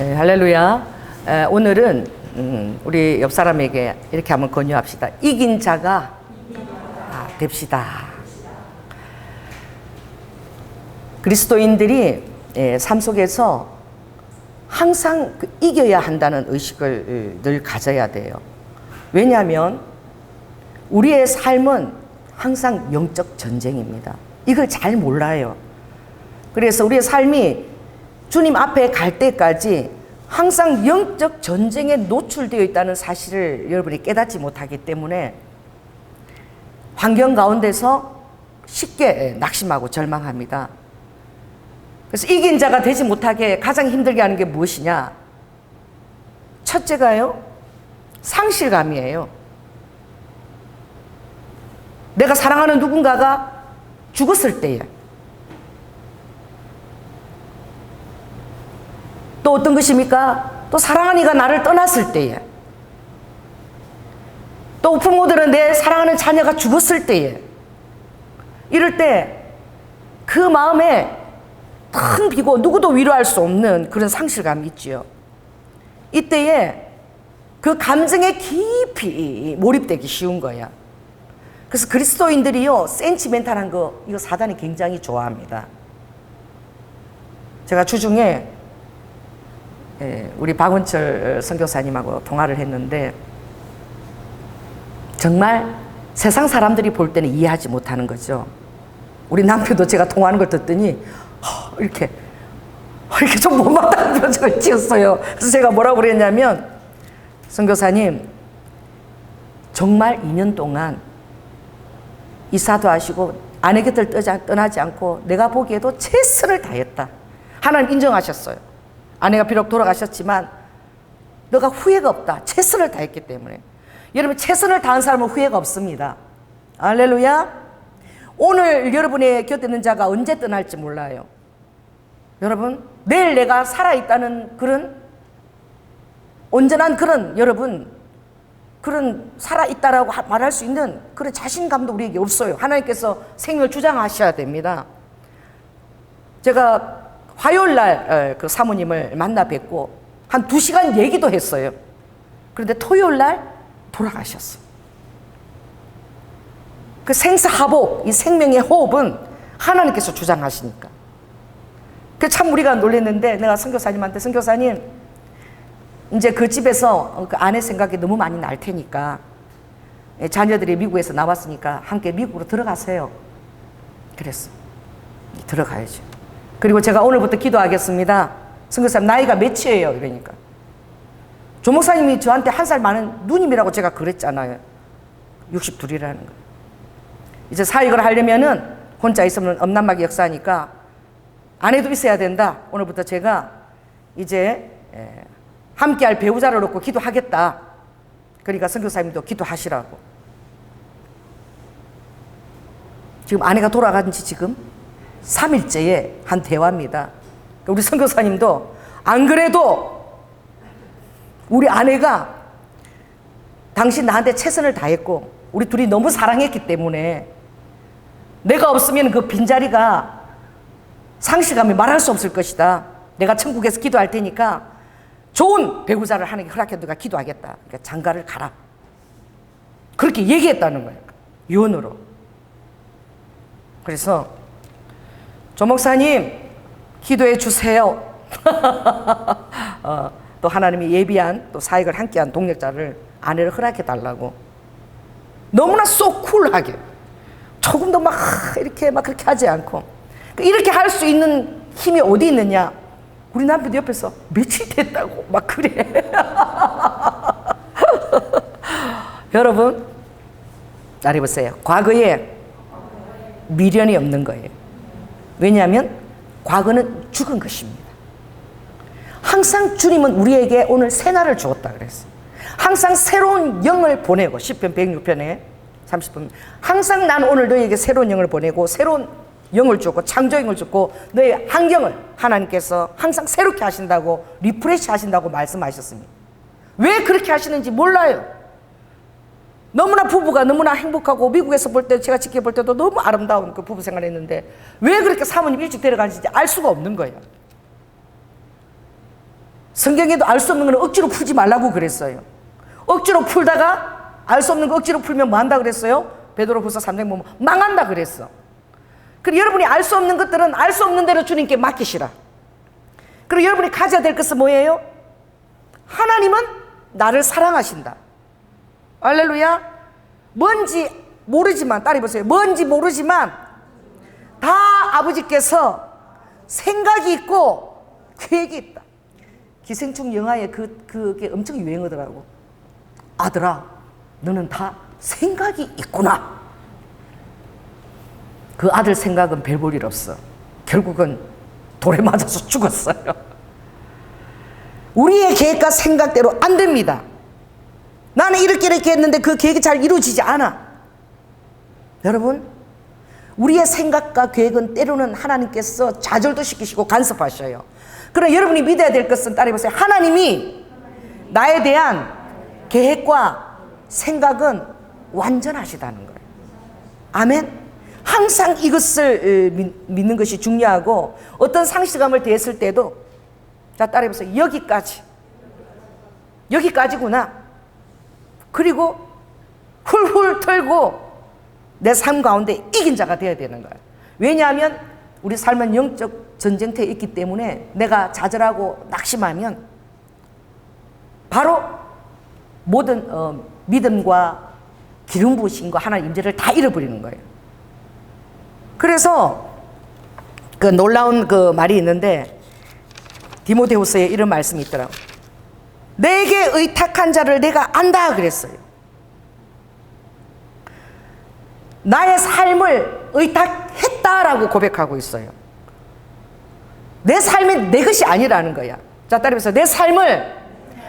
네, 할렐루야. 오늘은 우리 옆 사람에게 이렇게 한번 권유합시다. 이긴 자가 됩시다. 그리스도인들이 삶 속에서 항상 이겨야 한다는 의식을 늘 가져야 돼요. 왜냐하면 우리의 삶은 항상 영적 전쟁입니다. 이걸 잘 몰라요. 그래서 우리의 삶이 주님 앞에 갈 때까지 항상 영적 전쟁에 노출되어 있다는 사실을 여러분이 깨닫지 못하기 때문에 환경 가운데서 쉽게 낙심하고 절망합니다. 그래서 이긴 자가 되지 못하게 가장 힘들게 하는 게 무엇이냐? 첫째가요, 상실감이에요. 내가 사랑하는 누군가가 죽었을 때에, 또 어떤 것입니까? 또 사랑하는 이가 나를 떠났을 때에, 또 부모들은 내 사랑하는 자녀가 죽었을 때에, 이럴 때 그 마음에 텅 비고 누구도 위로할 수 없는 그런 상실감이 있지요. 이때에 그 감정에 깊이 몰입되기 쉬운 거야. 그래서 그리스도인들이요, 센치멘탈한 거, 이거 사단이 굉장히 좋아합니다. 제가 주중에 우리 박은철 선교사님하고 통화를 했는데, 정말 세상 사람들이 볼 때는 이해하지 못하는 거죠. 우리 남편도 제가 통화하는 걸 듣더니 이렇게 좀 못마땅한 표정을 지었어요. 그래서 제가 뭐라고 그랬냐면, 선교사님, 정말 2년 동안 이사도 하시고 아내 곁을 떠나지 않고 내가 보기에도 최선을 다했다. 하나님 인정하셨어요. 아내가 비록 돌아가셨지만 너가 후회가 없다. 최선을 다했기 때문에. 여러분, 최선을 다한 사람은 후회가 없습니다. 할렐루야. 오늘 여러분의 곁에 있는 자가 언제 떠날지 몰라요. 여러분, 내일 내가 살아있다는 그런 온전한 그런, 여러분, 그런 살아있다라고 말할 수 있는 그런 자신감도 우리에게 없어요. 하나님께서 생명을 주장하셔야 됩니다. 제가 화요일 날 그 사모님을 만나 뵙고 한 2시간 얘기도 했어요. 그런데 토요일 날 돌아가셨어요. 그 생사화복, 이 생명의 호흡은 하나님께서 주장하시니까. 그 참 우리가 놀랐는데, 내가 선교사님한테, 선교사님, 이제 그 집에서 그 아내 생각이 너무 많이 날 테니까 자녀들이 미국에서 나왔으니까 함께 미국으로 들어가세요. 그랬어. 들어가야죠. 그리고 제가 오늘부터 기도하겠습니다. 선교사님 나이가 몇이에요? 이러니까 조 목사님이 저한테 1살 많은 누님이라고 제가 그랬잖아요. 62이라는 거. 이제 사역을 하려면은 혼자 있으면 엄난막이 역사니까 아내도 있어야 된다. 오늘부터 제가 이제 함께할 배우자를 놓고 기도하겠다. 그러니까 선교사님도 기도하시라고. 지금 아내가 돌아간 지 지금 3일째의 한 대화입니다. 우리 선교사님도 안 그래도 우리 아내가 당신 나한테 최선을 다했고 우리 둘이 너무 사랑했기 때문에 내가 없으면 그 빈자리가 상실감이 말할 수 없을 것이다. 내가 천국에서 기도할 테니까 좋은 배우자를 하나님께 허락해 누가 기도하겠다. 그러니까 장가를 가라. 그렇게 얘기했다는 거예요. 유언으로. 그래서 조 목사님 기도해 주세요. 또 하나님이 예비한 또 사역을 함께한 동력자를 아내를 허락해 달라고. 너무나 쏙 쿨하게 조금도 막 이렇게 막 그렇게 하지 않고. 이렇게 할 수 있는 힘이 어디 있느냐? 우리 남편도 옆에서 며칠 됐다고 막 그래. 여러분, 잘 해보세요. 과거에 미련이 없는 거예요. 왜냐하면 과거는 죽은 것입니다. 항상 주님은 우리에게 오늘 새날을 주었다 그랬어요. 항상 새로운 영을 보내고, 시편 106편에 30분, 항상 난 오늘 너에게 새로운 영을 보내고 새로운 영을 주고 창조영을 주고 너의 환경을 하나님께서 항상 새롭게 하신다고, 리프레시 하신다고 말씀하셨습니다. 왜 그렇게 하시는지 몰라요. 너무나 부부가 너무나 행복하고 미국에서 볼 때 제가 지켜볼 때도 너무 아름다운 그 부부 생활을 했는데 왜 그렇게 사모님 일찍 데려가는지 알 수가 없는 거예요. 성경에도 알 수 없는 건 억지로 풀지 말라고 그랬어요. 억지로 풀다가 알 수 없는 거 억지로 풀면 뭐 한다 그랬어요? 베드로후서 3장 보면 망한다 그랬어. 그리고 여러분이 알 수 없는 것들은 알 수 없는 대로 주님께 맡기시라. 그리고 여러분이 가져야 될 것은 뭐예요? 하나님은 나를 사랑하신다. 할렐루야. 뭔지 모르지만, 따라 보세요. 뭔지 모르지만 다 아버지께서 생각이 있고 계획이 있다. 기생충 영화에 그게 엄청 유행하더라고. 아들아, 너는 다 생각이 있구나. 그 아들 생각은 별 볼 일 없어. 결국은 돌에 맞아서 죽었어요. 우리의 계획과 생각대로 안 됩니다. 나는 이렇게 했는데 그 계획이 잘 이루어지지 않아. 여러분, 우리의 생각과 계획은 때로는 하나님께서 좌절도 시키시고 간섭하셔요. 그러나 여러분이 믿어야 될 것은, 따라해보세요. 하나님이 나에 대한 계획과 생각은 완전하시다는 거예요. 아멘. 항상 이것을 믿는 것이 중요하고, 어떤 상실감을 대했을 때도, 자, 따라해보세요. 여기까지구나. 그리고 훌훌 털고 내 삶 가운데 이긴 자가 되어야 되는 거예요. 왜냐하면 우리 삶은 영적 전쟁터에 있기 때문에 내가 좌절하고 낙심하면 바로 모든 믿음과 기름 부으심과 하나님 임재를 다 잃어버리는 거예요. 그래서 그 놀라운 그 말이 있는데, 디모데후서에 이런 말씀이 있더라고요. 내게 의탁한 자를 내가 안다 그랬어요. 나의 삶을 의탁했다라고 고백하고 있어요. 내 삶이 내 것이 아니라는 거야. 자, 따라해서 내 삶을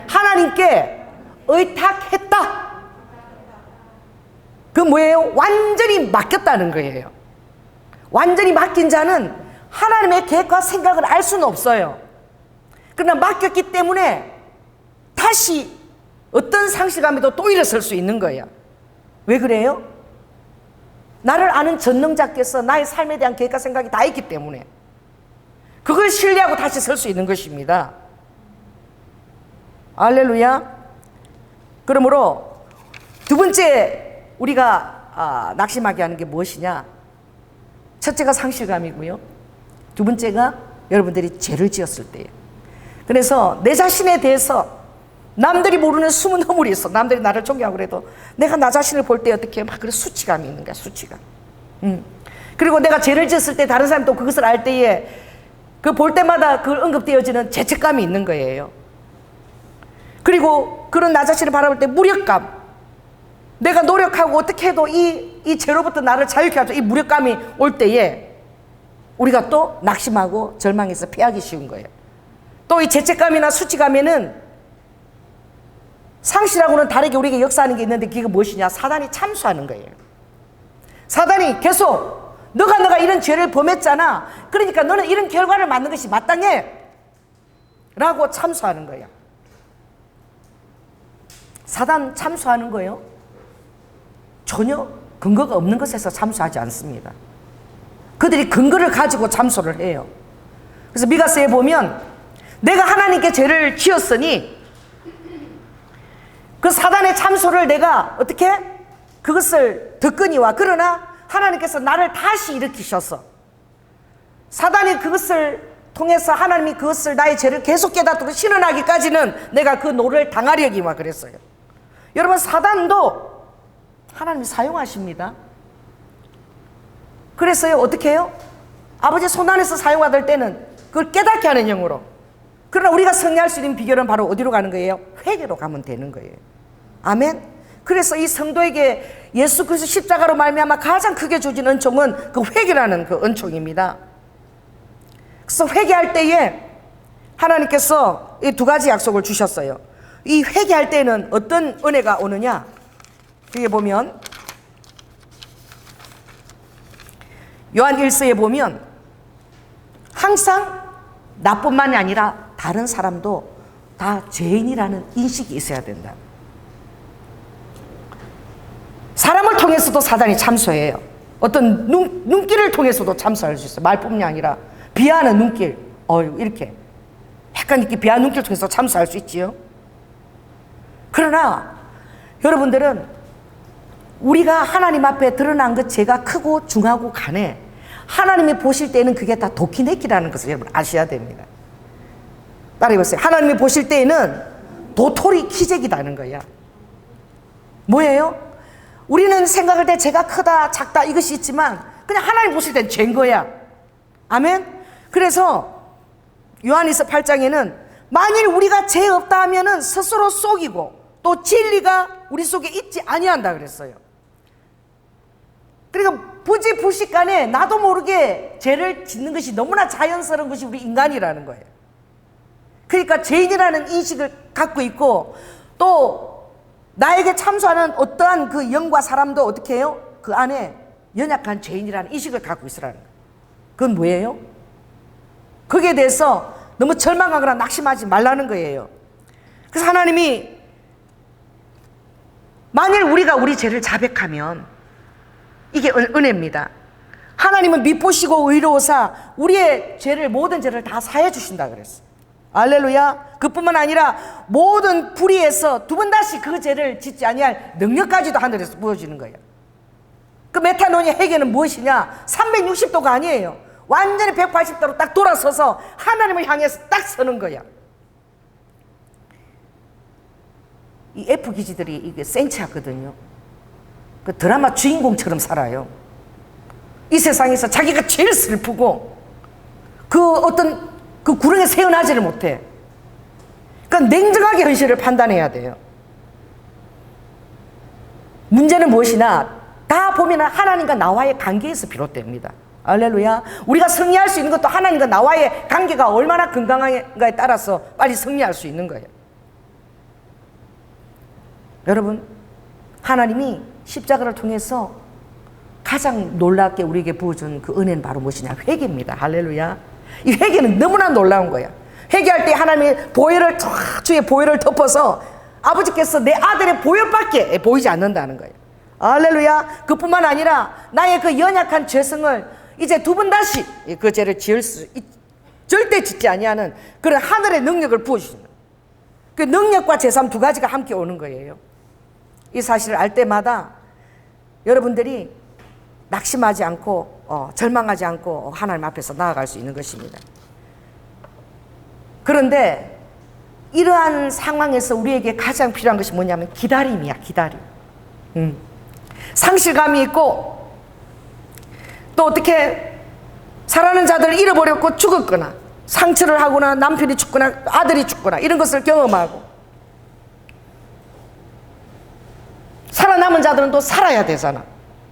하나님께 의탁했다. 그 뭐예요? 완전히 맡겼다는 거예요. 완전히 맡긴 자는 하나님의 계획과 생각을 알 수는 없어요. 그러나 맡겼기 때문에 다시 어떤 상실감에도 또 일어설 수 있는 거예요. 왜 그래요? 나를 아는 전능자께서 나의 삶에 대한 계획과 생각이 다 있기 때문에 그걸 신뢰하고 다시 설 수 있는 것입니다. 할렐루야. 그러므로 두 번째 우리가 낙심하게 하는 게 무엇이냐? 첫째가 상실감이고요. 두 번째가 여러분들이 죄를 지었을 때예요. 그래서 내 자신에 대해서 남들이 모르는 숨은 허물이 있어. 남들이 나를 존경하고 그래도 내가 나 자신을 볼 때 어떻게 막 그런 수치감이 있는 거야. 수치감. 그리고 내가 죄를 지었을 때 다른 사람이 또 그것을 알 때에 그 볼 때마다 그걸 언급되어지는 죄책감이 있는 거예요. 그리고 그런 나 자신을 바라볼 때 무력감. 내가 노력하고 어떻게 해도 이 죄로부터 나를 자유케 하죠. 이 무력감이 올 때에 우리가 또 낙심하고 절망해서 피하기 쉬운 거예요. 또 이 죄책감이나 수치감에는 상실하고는 다르게 우리에게 역사하는 게 있는데, 그게 무엇이냐? 사단이 참수하는 거예요. 사단이 계속 너가 이런 죄를 범했잖아. 그러니까 너는 이런 결과를 맞는 것이 마땅해 라고 참수하는 거예요. 사단 참수하는 거예요? 전혀 근거가 없는 것에서 참수하지 않습니다. 그들이 근거를 가지고 참수를 해요. 그래서 미가서에 보면 내가 하나님께 죄를 지었으니 그 사단의 참소를 내가 어떻게 그것을 듣거니와, 그러나 하나님께서 나를 다시 일으키셔서 사단이 그것을 통해서 하나님이 그것을 나의 죄를 계속 깨닫고 신원하기까지는 내가 그 노를 당하려기만 그랬어요. 여러분, 사단도 하나님이 사용하십니다. 그래서요, 어떻게 해요? 아버지 손 안에서 사용받을 때는 그걸 깨닫게 하는 영으로. 그러나 우리가 승리할 수 있는 비결은 바로 어디로 가는 거예요? 회개로 가면 되는 거예요. 아멘. 그래서 이 성도에게 예수 그리스도 십자가로 말미암아 가장 크게 주어진 은총은 그 회개라는 그 은총입니다. 그래서 회개할 때에 하나님께서 이 두 가지 약속을 주셨어요. 이 회개할 때는 어떤 은혜가 오느냐? 여기 보면 요한 1서에 보면 항상 나뿐만이 아니라 다른 사람도 다 죄인이라는 인식이 있어야 된다. 사람을 통해서도 사단이 참소해요. 어떤 눈길을 통해서도 참소할 수 있어요. 말뿐만이 아니라 비하하는 눈길, 이렇게 약간 이렇게 비하 눈길 통해서 참수할 수 있지요. 그러나 여러분들은 우리가 하나님 앞에 드러난 것 죄가 크고 중하고 간에 하나님이 보실 때는 그게 다 도끼내기라는 것을 여러분 아셔야 됩니다. 따라해보세요. 하나님이 보실 때에는 도토리 키재기다는 거야. 뭐예요? 우리는 생각할 때 죄가 크다 작다 이것이 있지만 그냥 하나님 보실 때는 죄인 거야. 아멘? 그래서 요한일서 8장에는 만일 우리가 죄 없다 하면은 스스로 속이고 또 진리가 우리 속에 있지 아니한다 그랬어요. 그러니까 부지불식간에 나도 모르게 죄를 짓는 것이 너무나 자연스러운 것이 우리 인간이라는 거예요. 그러니까 죄인이라는 인식을 갖고 있고 또 나에게 참소하는 어떠한 그 영과 사람도 어떻게 해요? 그 안에 연약한 죄인이라는 인식을 갖고 있으라는 거예요. 그건 뭐예요? 거기에 대해서 너무 절망하거나 낙심하지 말라는 거예요. 그래서 하나님이 만일 우리가 우리 죄를 자백하면 이게 은혜입니다. 하나님은 미쁘시고 의로우사 우리의 죄를 모든 죄를 다 사해 주신다 그랬어요. 할렐루야. 그뿐만 아니라 모든 불의에서 두 번 다시 그 죄를 짓지 아니할 능력까지도 하늘에서 부어주는 거예요. 그 메타노니아 회개는 무엇이냐? 360도가 아니에요. 완전히 180도로 딱 돌아서서 하나님을 향해서 딱 서는 거야. 이 F기지들이 이게 센치하거든요. 그 드라마 주인공처럼 살아요. 이 세상에서 자기가 제일 슬프고 그 어떤 그 구렁에 새어나지를 못해. 그러니까 냉정하게 현실을 판단해야 돼요. 문제는 무엇이나 다 보면 하나님과 나와의 관계에서 비롯됩니다. 할렐루야. 우리가 승리할 수 있는 것도 하나님과 나와의 관계가 얼마나 건강한가에 따라서 빨리 승리할 수 있는 거예요. 여러분, 하나님이 십자가를 통해서 가장 놀랍게 우리에게 부어준 그 은혜는 바로 무엇이냐? 회개입니다. 할렐루야. 이 회개는 너무나 놀라운 거야. 회개할 때 하나님이 보혈을 주의 보혈을 덮어서 아버지께서 내 아들의 보혈밖에 보이지 않는다는 거예요. 할렐루야. 그뿐만 아니라 나의 그 연약한 죄성을 이제 두 번 다시 그 죄를 절대 짓지 아니하는 그런 하늘의 능력을 부어주시는 거예요. 그 능력과 제삼 두 가지가 함께 오는 거예요. 이 사실을 알 때마다 여러분들이 낙심하지 않고 절망하지 않고 하나님 앞에서 나아갈 수 있는 것입니다. 그런데 이러한 상황에서 우리에게 가장 필요한 것이 뭐냐면 기다림이야. 기다림. 상실감이 있고 또 어떻게 사랑하는 자들을 잃어버렸고 죽었거나 상처를 하거나 남편이 죽거나 아들이 죽거나 이런 것을 경험하고 살아남은 자들은 또 살아야 되잖아.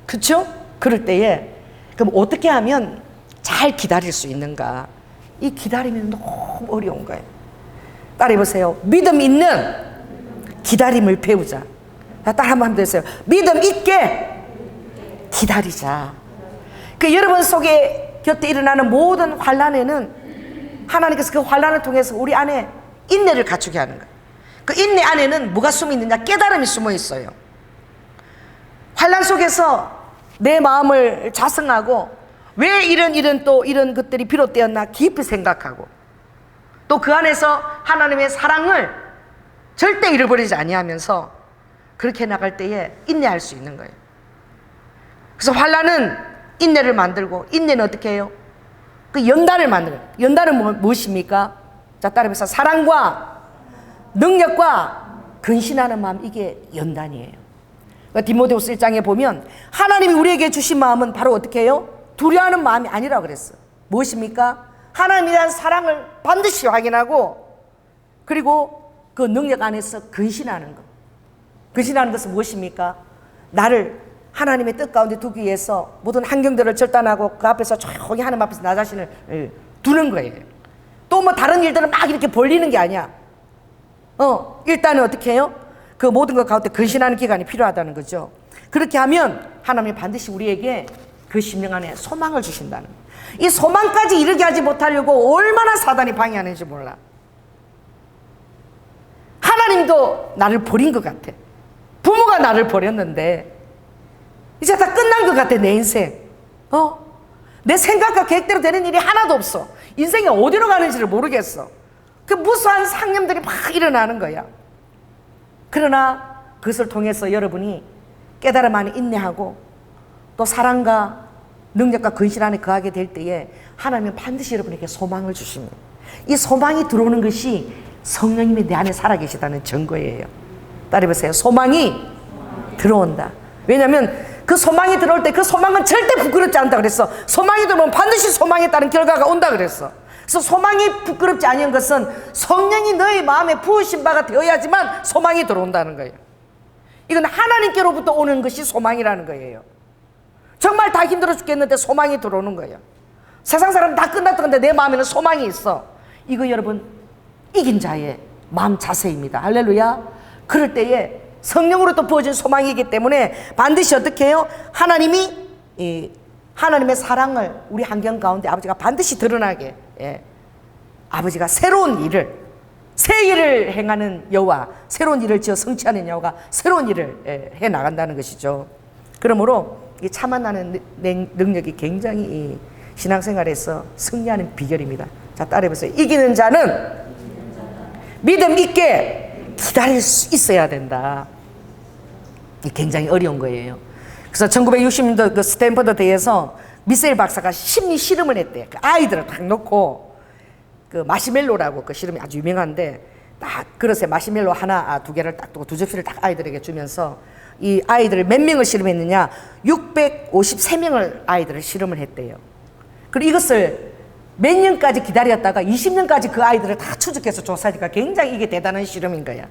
그렇죠? 그럴 때에 그럼 어떻게 하면 잘 기다릴 수 있는가? 이 기다림이 너무 어려운 거예요. 따라해보세요. 믿음 있는 기다림을 배우자. 따라 한번 해보세요. 믿음 있게 기다리자. 그 여러분 속에 곁에 일어나는 모든 환난에는 하나님께서 그 환난을 통해서 우리 안에 인내를 갖추게 하는 거예요. 그 인내 안에는 뭐가 숨어 있느냐? 깨달음이 숨어 있어요. 환난 속에서 내 마음을 자성하고 왜 이런 또 이런 것들이 비롯되었나 깊이 생각하고 또 그 안에서 하나님의 사랑을 절대 잃어버리지 아니하면서 그렇게 나갈 때에 인내할 수 있는 거예요. 그래서 환난은 인내를 만들고 인내는 어떻게 해요? 그 연단을 만들어요. 연단은 무엇입니까? 자, 따라해서 사랑과 능력과 근신하는 마음, 이게 연단이에요. 그러니까 디모데후서 1장에 보면 하나님이 우리에게 주신 마음은 바로 어떻게 해요? 두려워하는 마음이 아니라 그랬어요. 무엇입니까? 하나님에 대한 사랑을 반드시 확인하고 그리고 그 능력 안에서 근신하는 것. 근신하는 것은 무엇입니까? 나를 하나님의 뜻 가운데 두기 위해서 모든 환경들을 절단하고 그 앞에서 조용히 하나님 앞에서 나 자신을 두는 거예요. 또 뭐 다른 일들을 막 이렇게 벌리는 게 아니야. 일단은 어떻게 해요? 그 모든 것 가운데 근신하는 기간이 필요하다는 거죠. 그렇게 하면 하나님이 반드시 우리에게 그 심령 안에 소망을 주신다는 거예요. 이 소망까지 이르게 하지 못하려고 얼마나 사단이 방해하는지 몰라. 하나님도 나를 버린 것 같아. 부모가 나를 버렸는데 이제 다 끝난 것 같아. 내 인생. 내 생각과 계획대로 되는 일이 하나도 없어. 인생이 어디로 가는지를 모르겠어. 그 무수한 상념들이 막 일어나는 거야. 그러나 그것을 통해서 여러분이 깨달음 안에 인내하고 또 사랑과 능력과 근실 안에 거하게 될 때에 하나님은 반드시 여러분에게 소망을 주십니다. 이 소망이 들어오는 것이 성령님이 내 안에 살아계시다는 증거예요. 따라해보세요. 소망이 들어온다. 왜냐하면 그 소망이 들어올 때 그 소망은 절대 부끄럽지 않다 그랬어. 소망이 들어오면 반드시 소망에 따른 결과가 온다 그랬어. 그래서 소망이 부끄럽지 않은 것은 성령이 너의 마음에 부으신 바가 되어야지만 소망이 들어온다는 거예요. 이건 하나님께로부터 오는 것이 소망이라는 거예요. 정말 다 힘들어 죽겠는데 소망이 들어오는 거예요. 세상 사람 다 끝났던데 내 마음에는 소망이 있어. 이거 여러분 이긴 자의 마음 자세입니다. 할렐루야. 그럴 때에 성령으로부터 부어진 소망이기 때문에 반드시 어떻게 해요? 하나님이 하나님의 사랑을 우리 환경 가운데 아버지가 반드시 드러나게, 아버지가 새로운 일을, 새 일을 행하는 여호와, 새로운 일을 지어 성취하는 여호와가 새로운 일을 해 나간다는 것이죠. 그러므로 이 참아나는 능력이 굉장히 이 신앙생활에서 승리하는 비결입니다. 자, 따라해보세요. 이기는 자는 믿음 있게 기다릴 수 있어야 된다. 이게 굉장히 어려운 거예요. 그래서 1960년도 그 스탠퍼드 대에서 미셀 박사가 심리 실험을 했대. 그 아이들을 딱 놓고 그 마시멜로라고 그 실험이 아주 유명한데 딱 그릇에 마시멜로 하나, 두 개를 딱 두고 두 접시를 딱 아이들에게 주면서 이 아이들을 몇 명을 실험했느냐? 653명을 아이들을 실험을 했대요. 그리고 이것을 몇 년까지 기다렸다가 20년까지 그 아이들을 다 추적해서 조사하니까 굉장히 이게 대단한 실험인 거야.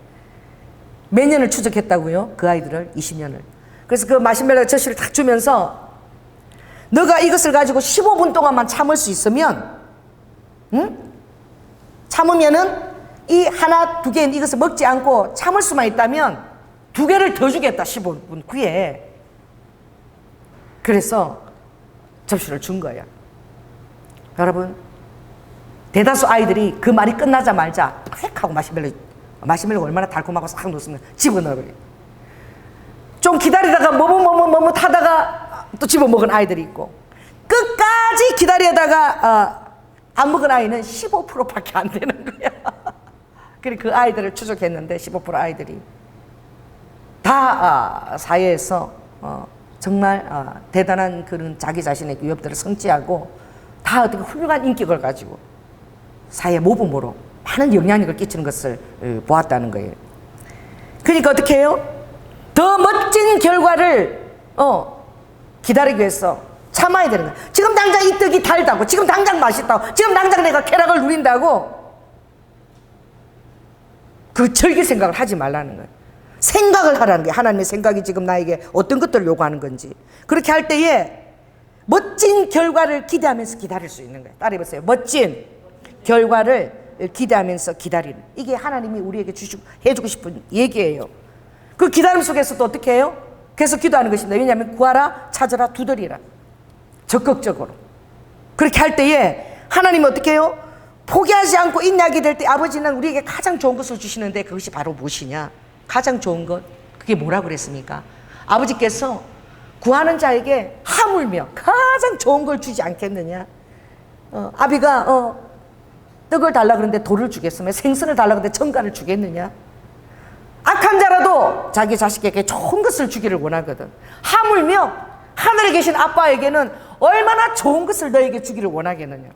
몇 년을 추적했다고요? 그 아이들을 20년을. 그래서 그 마시멜로 접시를 딱 주면서 너가 이것을 가지고 15분 동안만 참을 수 있으면, 참으면은 이 하나, 두 개 이것을 먹지 않고 참을 수만 있다면 2개를 더 주겠다. 15분 후에. 그래서 접시를 준 거야. 여러분, 대다수 아이들이 그 말이 끝나자마자 팩 하고 마시멜로가 얼마나 달콤하고 싹 놓습니다. 집어넣어버려. 좀 기다리다가 머뭇 하다가 또 집어먹은 아이들이 있고, 끝까지 기다리다가 안 먹은 아이는 15%밖에 안 되는 거야. 그리고 그 아이들을 추적했는데 15% 아이들이 다 사회에서 정말 대단한 그런 자기 자신의 유업들을 성취하고 다 어떻게 훌륭한 인격을 가지고 사회 모범으로 많은 영향력을 끼치는 것을 보았다는 거예요. 그러니까 어떻게 해요? 더 멋진 결과를 기다리기 위해서 참아야 되는 거예요. 지금 당장 이 떡이 달다고, 지금 당장 맛있다고, 지금 당장 내가 쾌락을 누린다고 그 절기 생각을 하지 말라는 거예요. 생각을 하라는 게 하나님의 생각이 지금 나에게 어떤 것들을 요구하는 건지. 그렇게 할 때에 멋진 결과를 기대하면서 기다릴 수 있는 거예요. 따라해보세요. 멋진 결과를 기대하면서 기다리는, 이게 하나님이 우리에게 해주고 싶은 얘기예요. 그 기다림 속에서도 어떻게 해요? 계속 기도하는 것입니다. 왜냐하면 구하라, 찾으라, 두드리라. 적극적으로 그렇게 할 때에 하나님이 어떻게 해요? 포기하지 않고 인내하게 될 때 아버지는 우리에게 가장 좋은 것을 주시는데 그것이 바로 무엇이냐? 가장 좋은 것, 그게 뭐라고 그랬습니까? 아버지께서 구하는 자에게 하물며 가장 좋은 걸 주지 않겠느냐? 아비가 떡을 달라 그러는데 돌을 주겠으면, 생선을 달라 그러는데 정갈을 주겠느냐? 악한 자라도 자기 자식에게 좋은 것을 주기를 원하거든. 하물며 하늘에 계신 아빠에게는 얼마나 좋은 것을 너에게 주기를 원하겠느냐?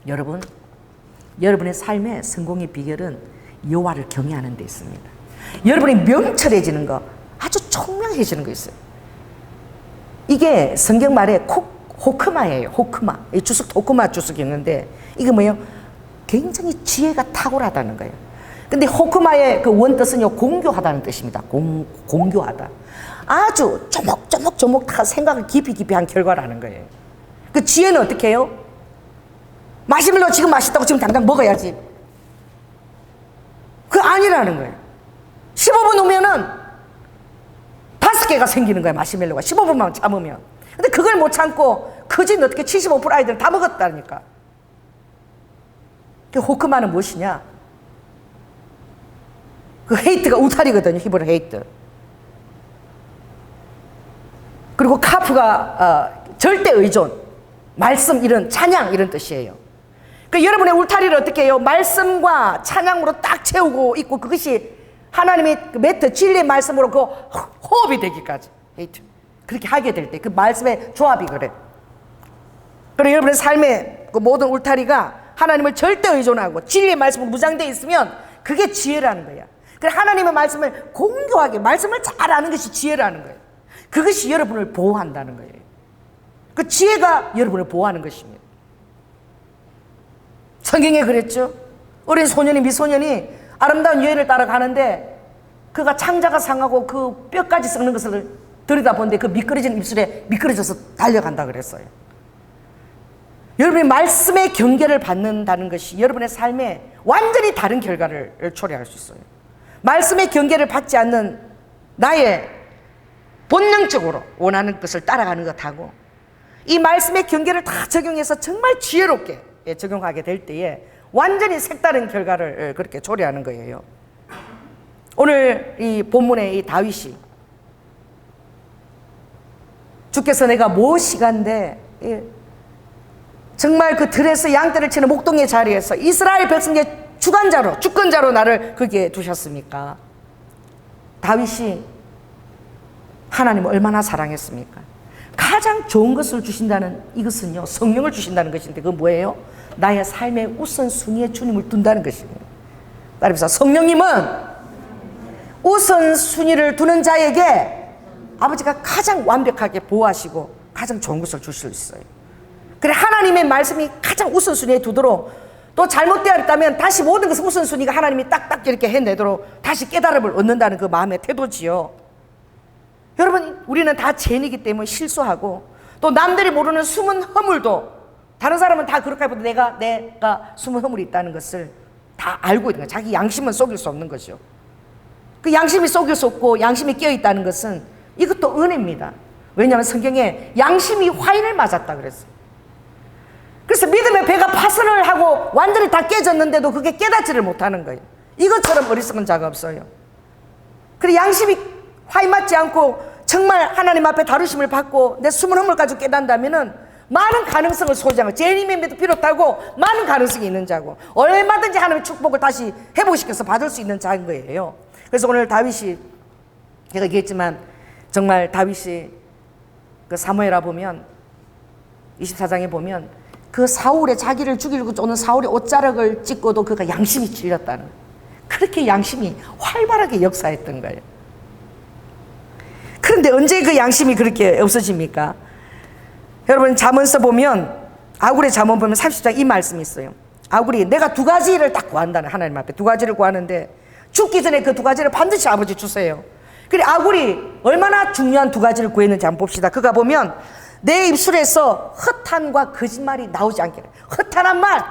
여러분, 여러분의 삶의 성공의 비결은 여호와를 경외하는 데 있습니다. 여러분이 명철해지는 거, 아주 총명해지는 거 있어요. 이게 성경 말에 호크마예요. 호크마. 이 주석, 호크마 주석이 있는데 이게 뭐예요? 굉장히 지혜가 탁월하다는 거예요. 근데 호크마의 그 원뜻은요, 공교하다는 뜻입니다. 공교하다. 아주 조목조목 다 생각을 깊이 한 결과라는 거예요. 그 지혜는 어떻게 해요? 마시멜로 지금 맛있다고 지금 당장 먹어야지. 그거 아니라는 거예요. 15분 후면은 5개가 생기는 거예요. 마시멜로가 15분만 참으면. 근데 그걸 못 참고 커진 어떻게 75% 아이들은 다 먹었다니까. 그 호크마는 무엇이냐? 그 헤이트가 우탈이거든요. 히브리 헤이트. 그리고 카프가 절대 의존, 말씀, 이런 찬양, 이런 뜻이에요. 그 여러분의 울타리를 어떻게 해요? 말씀과 찬양으로 딱 채우고 있고, 그것이 하나님의 그 매트 진리의 말씀으로 그 호흡이 되기까지 그렇게 하게 될 때 그 말씀의 조합이 그래. 그리고 여러분의 삶의 그 모든 울타리가 하나님을 절대 의존하고 진리의 말씀으로 무장되어 있으면 그게 지혜라는 거야. 그래, 하나님의 말씀을 공교하게 말씀을 잘 아는 것이 지혜라는 거예요. 그것이 여러분을 보호한다는 거예요. 그 지혜가 여러분을 보호하는 것입니다. 성경에 그랬죠. 어린 소년이, 미소년이 아름다운 여인을 따라가는데 그가 창자가 상하고 그 뼈까지 썩는 것을 들여다보는데 그 미끄러진 입술에 미끄러져서 달려간다 그랬어요. 여러분이 말씀의 경계를 받는다는 것이 여러분의 삶에 완전히 다른 결과를 초래할 수 있어요. 말씀의 경계를 받지 않는 나의 본능적으로 원하는 것을 따라가는 것하고 이 말씀의 경계를 다 적용해서 정말 지혜롭게 적용하게 될 때에 완전히 색다른 결과를 그렇게 초래하는 거예요. 오늘 이 본문의 이 다윗이 주께서 내가 무엇이간데 정말 그 들에서 양떼를 치는 목동의 자리에서 이스라엘 백성의 주권자로 나를 거기에 두셨습니까? 다윗이 하나님을 얼마나 사랑했습니까? 가장 좋은 것을 주신다는 이것은요, 성령을 주신다는 것인데 그건 뭐예요? 나의 삶의 우선순위에 주님을 둔다는 것입니다. 따라서 성령님은 우선순위를 두는 자에게 아버지가 가장 완벽하게 보호하시고 가장 좋은 것을 주실 수 있어요. 그래, 하나님의 말씀이 가장 우선순위에 두도록, 또 잘못되었다면 다시 모든 것을 우선순위가 하나님이 딱딱 이렇게 해내도록 다시 깨달음을 얻는다는 그 마음의 태도지요. 여러분, 우리는 다 죄인이기 때문에 실수하고 또 남들이 모르는 숨은 허물도, 다른 사람은 다 그렇게 해도 내가 숨은 허물이 있다는 것을 다 알고 있는 거예요. 자기 양심은 속일 수 없는 거죠. 그 양심이 속일 수 없고 양심이 깨어있다는 것은 이것도 은혜입니다. 왜냐하면 성경에 양심이 화인을 맞았다 그랬어요. 그래서 믿음의 배가 파선을 하고 완전히 다 깨졌는데도 그게 깨닫지를 못하는 거예요. 이것처럼 어리석은 자가 없어요. 그래, 양심이 화인 맞지 않고 정말 하나님 앞에 다루심을 받고 내 숨은 허물 가지고 깨닫는다면은 많은 가능성을 소지하고 죄인임에도 비롯하고 많은 가능성이 있는 자고 얼마든지 하나님의 축복을 다시 회복시켜서 받을 수 있는 자인 거예요. 그래서 오늘 다윗이, 제가 얘기했지만 정말 다윗이 그 사무엘하 보면 24장에 보면 그 사울의 자기를 죽이려고 오는 사울의 옷자락을 찍고도 그가 양심이 찔렸다는, 그렇게 양심이 활발하게 역사했던 거예요. 그런데 언제 그 양심이 그렇게 없어집니까? 여러분, 잠언서 보면, 아굴의 잠언 보면 30장 이 말씀이 있어요. 아굴이 내가 두 가지를 딱 구한다는, 하나님 앞에 두 가지를 구하는데 죽기 전에 그 두 가지를 반드시 아버지 주세요. 그래, 아굴이 얼마나 중요한 두 가지를 구했는지 한번 봅시다. 그가 보면 내 입술에서 허탄과 거짓말이 나오지 않게, 허탄한 말,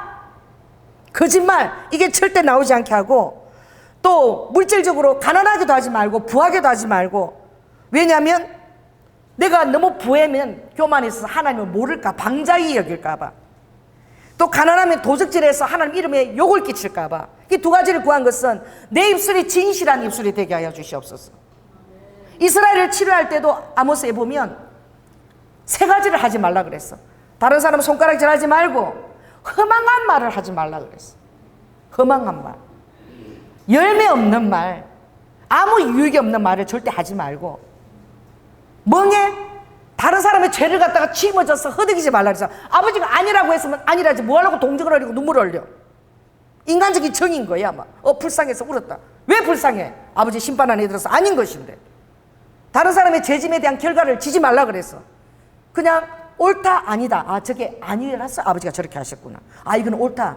거짓말, 이게 절대 나오지 않게 하고, 또 물질적으로 가난하게도 하지 말고 부하게도 하지 말고, 왜냐하면 내가 너무 부하면 교만이 있어서 하나님을 모를까, 방자히 여길까 봐, 또 가난하면 도적질해서 하나님 이름에 욕을 끼칠까 봐, 이 두 가지를 구한 것은 내 입술이 진실한 입술이 되게 하여 주시옵소서. 이스라엘을 치료할 때도 아모스에 보면 세 가지를 하지 말라 그랬어. 다른 사람 손가락질 하지 말고 허망한 말을 하지 말라 그랬어. 허망한 말, 열매 없는 말, 아무 유익이 없는 말을 절대 하지 말고, 멍에 다른 사람의 죄를 갖다가 짊어져서 허덕이지 말라 그랬어. 아버지가 아니라고 했으면 아니라지 뭐하려고 동정을 흘리고 눈물을 흘려. 인간적인 정인 거야. 막 불쌍해서 울었다. 왜 불쌍해? 아버지 심판 안에 들어서 아닌 것인데. 다른 사람의 죄짐에 대한 결과를 지지 말라 그랬어. 그냥 옳다 아니다, 아 저게 아니라서 아버지가 저렇게 하셨구나, 아 이건 옳다.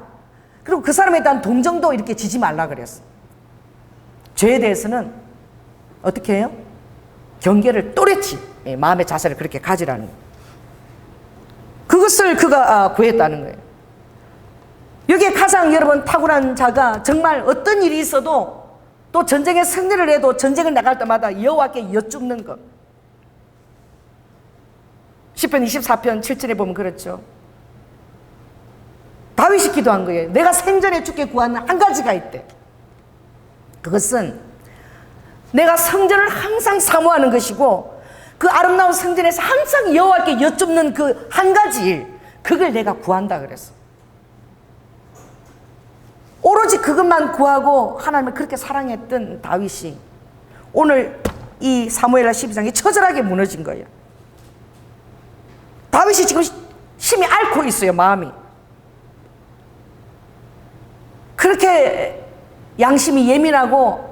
그리고 그 사람에 대한 동정도 이렇게 지지 말라 그랬어. 죄에 대해서는 어떻게 해요? 경계를 또렷이, 마음의 자세를 그렇게 가지라는 거예요. 그것을 그가 구했다는 거예요. 여기에 가장 여러분 탁월한 자가 정말 어떤 일이 있어도, 또 전쟁에 승리를 해도 전쟁을 나갈 때마다 여호와께 여쭙는 것. 시편 24편 7절에 보면 그렇죠. 다윗이 기도한 거예요. 내가 생전에 주께 구하는 한 가지가 있대. 그것은 내가 성전을 항상 사모하는 것이고, 그 아름다운 성전에서 항상 여호와께 여쭙는 그 한 가지 일, 그걸 내가 구한다 그랬어. 오로지 그것만 구하고 하나님을 그렇게 사랑했던 다윗이 오늘 이 사무엘하 12장이 처절하게 무너진 거예요. 다윗이 지금 심히 앓고 있어요, 마음이. 그렇게 양심이 예민하고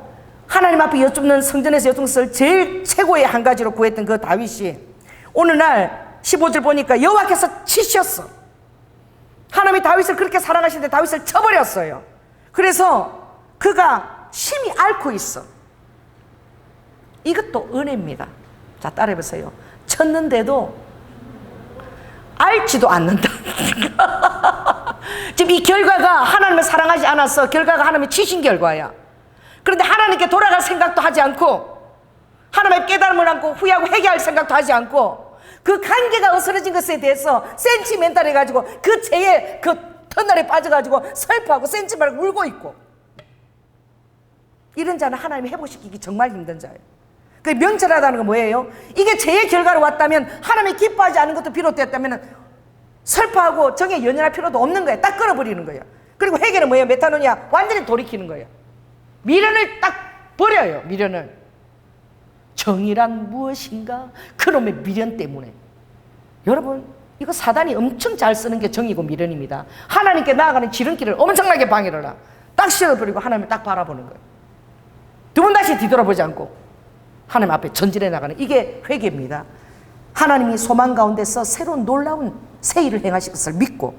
하나님 앞에 여쭙는, 성전에서 여쭙는 것을 제일 최고의 한 가지로 구했던 그 다윗이 어느 날 15절 보니까 여호와께서 치셨어. 하나님이 다윗을 그렇게 사랑하시는데 다윗을 쳐버렸어요. 그래서 그가 심히 앓고 있어. 이것도 은혜입니다. 자, 따라해보세요. 쳤는데도 앓지도 않는다. 지금 이 결과가 하나님을 사랑하지 않아서 결과가 하나님이 치신 결과야. 그런데 하나님께 돌아갈 생각도 하지 않고 하나님의 깨달음을 안고 후회하고 회개할 생각도 하지 않고 그 관계가 어스러진 것에 대해서 센치멘탈 해가지고 그 죄에 그 터널에 빠져가지고 슬퍼하고 센치멘탈 울고 있고, 이런 자는 하나님이 회복시키기 정말 힘든 자예요. 그 명철하다는 건 뭐예요? 이게 죄의 결과로 왔다면 하나님이 기뻐하지 않은 것도 비롯되었다면 슬퍼하고 정에 연연할 필요도 없는 거예요. 딱 끊어버리는 거예요. 그리고 회개는 뭐예요? 메타노냐? 완전히 돌이키는 거예요. 미련을 딱 버려요. 미련을. 정의란 무엇인가? 그놈의 미련 때문에. 여러분, 이거 사단이 엄청 잘 쓰는 게 정의고 미련입니다. 하나님께 나아가는 지름길을 엄청나게 방해를 하. 딱 씌워버리고 하나님을 딱 바라보는 거예요. 두 번 다시 뒤돌아보지 않고 하나님 앞에 전진해 나가는, 이게 회개입니다. 하나님이 소망 가운데서 새로운 놀라운 새 일을 행하실 것을 믿고,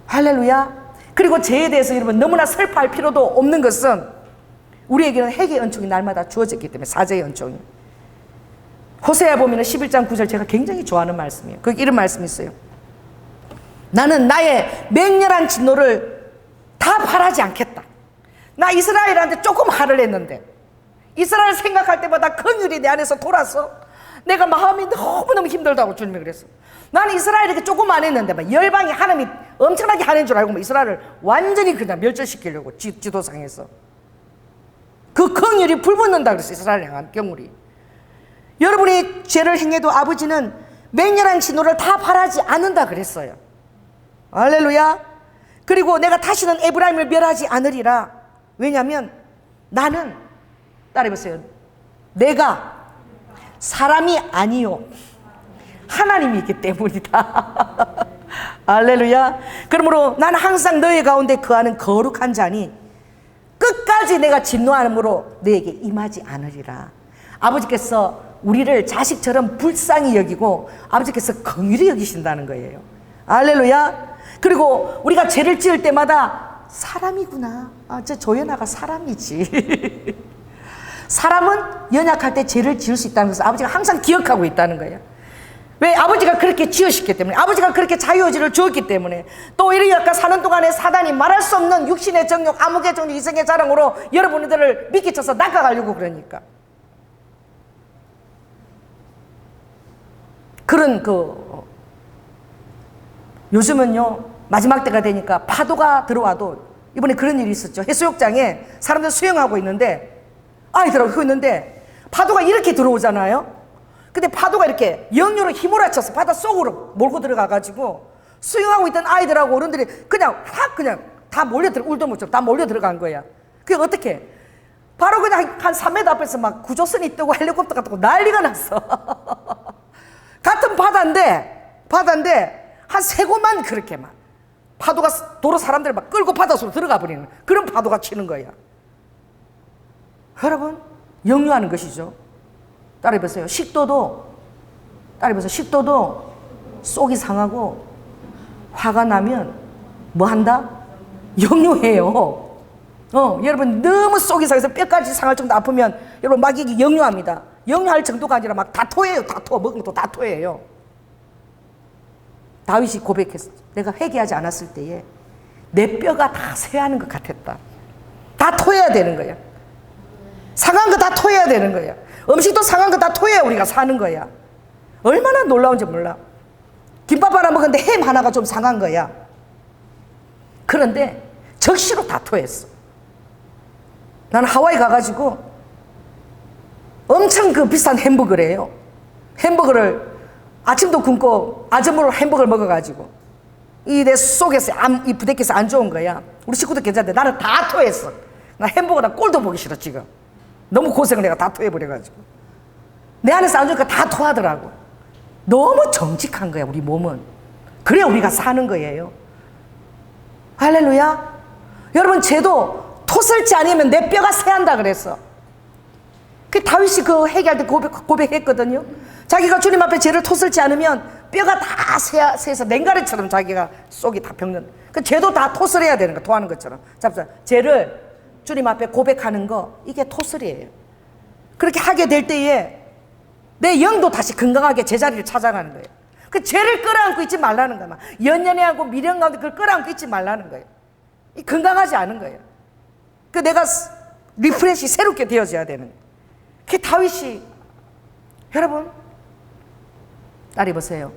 할렐루야. 그리고 죄에 대해서 여러분 너무나 슬퍼할 필요도 없는 것은 우리에게는 회개의 은총이 날마다 주어졌기 때문에, 사죄의 은총이. 호세아 보면 11장 9절 제가 굉장히 좋아하는 말씀이에요. 거기 이런 말씀이 있어요. 나는 나의 맹렬한 진노를 다 바라지 않겠다. 나 이스라엘한테 조금 화를 했는데 이스라엘 생각할 때마다 긍휼이 내 안에서 돌아서 내가 마음이 너무너무 힘들다고 주님이 그랬어. 나는 이스라엘에게 조금 안 했는데 막 열방이 하나님이 엄청나게 하는 줄 알고 이스라엘을 완전히 그냥 멸절시키려고 지도상에서 그 긍휼이 불붙는다 그랬어. 이스라엘 향한 경물이. 여러분이 죄를 행해도 아버지는 맹렬한 진노를 다 바라지 않는다 그랬어요. 할렐루야. 그리고 내가 다시는 에브라임을 멸하지 않으리라. 왜냐하면 나는, 따라해보세요, 내가 사람이 아니요 하나님이기 때문이다. 할렐루야. 그러므로 나는 항상 너희 가운데 거하는 거룩한 자니 끝까지 내가 진노함으로 너에게 임하지 않으리라. 아버지께서 우리를 자식처럼 불쌍히 여기고 아버지께서 긍휼히 여기신다는 거예요. 할렐루야. 그리고 우리가 죄를 지을 때마다 사람이구나. 저 조연아가 사람이지. 사람은 연약할 때 죄를 지을 수 있다는 것을 아버지가 항상 기억하고 있다는 거예요. 왜? 아버지가 그렇게 지으셨기 때문에, 아버지가 그렇게 자유의지를 주었기 때문에. 또 이렇게 아까 사는 동안에 사단이 말할 수 없는 육신의 정욕, 암흑의 정욕, 이성의 자랑으로 여러분들을 미끼쳐서 낚아가려고 그러니까. 그런 요즘은요 마지막 때가 되니까 파도가 들어와도, 이번에 그런 일이 있었죠. 해수욕장에 사람들 수영하고 있는데 아이들하고 그거 있는데 파도가 이렇게 들어오잖아요. 근데 파도가 이렇게 역류로 휘몰아쳐서 바다 속으로 몰고 들어가가지고 수영하고 있던 아이들하고 어른들이 그냥 다 울도 못 쳐 다 몰려 들어간 거야. 그게 어떻게? 바로 그냥 한 3m 앞에서 막 구조선이 뜨고 헬리콥터가 뜨고 난리가 났어. 같은 바다인데 한 3곳만 그렇게 막 파도가 도로 사람들을 막 끌고 바닷속으로 들어가 버리는 그런 파도가 치는 거야. 여러분, 역류하는 것이죠. 따라해보세요. 식도도 속이 상하고 화가 나면 뭐 한다? 역류해요. 여러분 너무 속이 상해서 뼈까지 상할 정도 아프면 여러분 막 이게 역류합니다. 역류할 정도가 아니라 막 다 토해요. 다 토. 먹은 것도 다 토해요. 다윗이 고백했어. 내가 회개하지 않았을 때에 내 뼈가 다 쇠하는 것 같았다. 다 토해야 되는 거야. 상한 거 다 토해야 되는 거야. 음식도 상한 거 다 토해야 우리가 사는 거야. 얼마나 놀라운지 몰라. 김밥 하나 먹었는데 햄 하나가 좀 상한 거야. 그런데 적시로 다 토했어. 나는 하와이 가가지고 엄청 비싼 햄버거래요. 햄버거를 아침도 굶고 아점으로 햄버거를 먹어가지고 이 내 속에서 이 부대께서 안 좋은 거야. 우리 식구도 괜찮은데 나는 다 토했어. 나 햄버거나 꼴도 보기 싫어 지금. 너무 고생을 내가 다 토해버려가지고. 내 안에서 안 좋으니까 다 토하더라고. 너무 정직한 거야 우리 몸은. 그래 우리가 사는 거예요. 할렐루야. 여러분 쟤도 토설지 않으면 내 뼈가 새한다 그랬어. 그 다윗이 그 회개할 때 고백했거든요. 자기가 주님 앞에 죄를 토설지 않으면 뼈가 다 새서 냉가리처럼 자기가 속이 다 벽는. 그 죄도 다 토설해야 되는 거, 토하는 것처럼. 잡자. 죄를 주님 앞에 고백하는 거, 이게 토설이에요. 그렇게 하게 될 때에 내 영도 다시 건강하게 제자리를 찾아가는 거예요. 그 죄를 끌어안고 있지 말라는 거야. 연연해하고 미련 가운데 그걸 끌어안고 있지 말라는 거예요. 이 건강하지 않은 거예요. 그 내가 리프레시 새롭게 되어져야 되는 거예요. 그 다윗이, 여러분 딸이 보세요.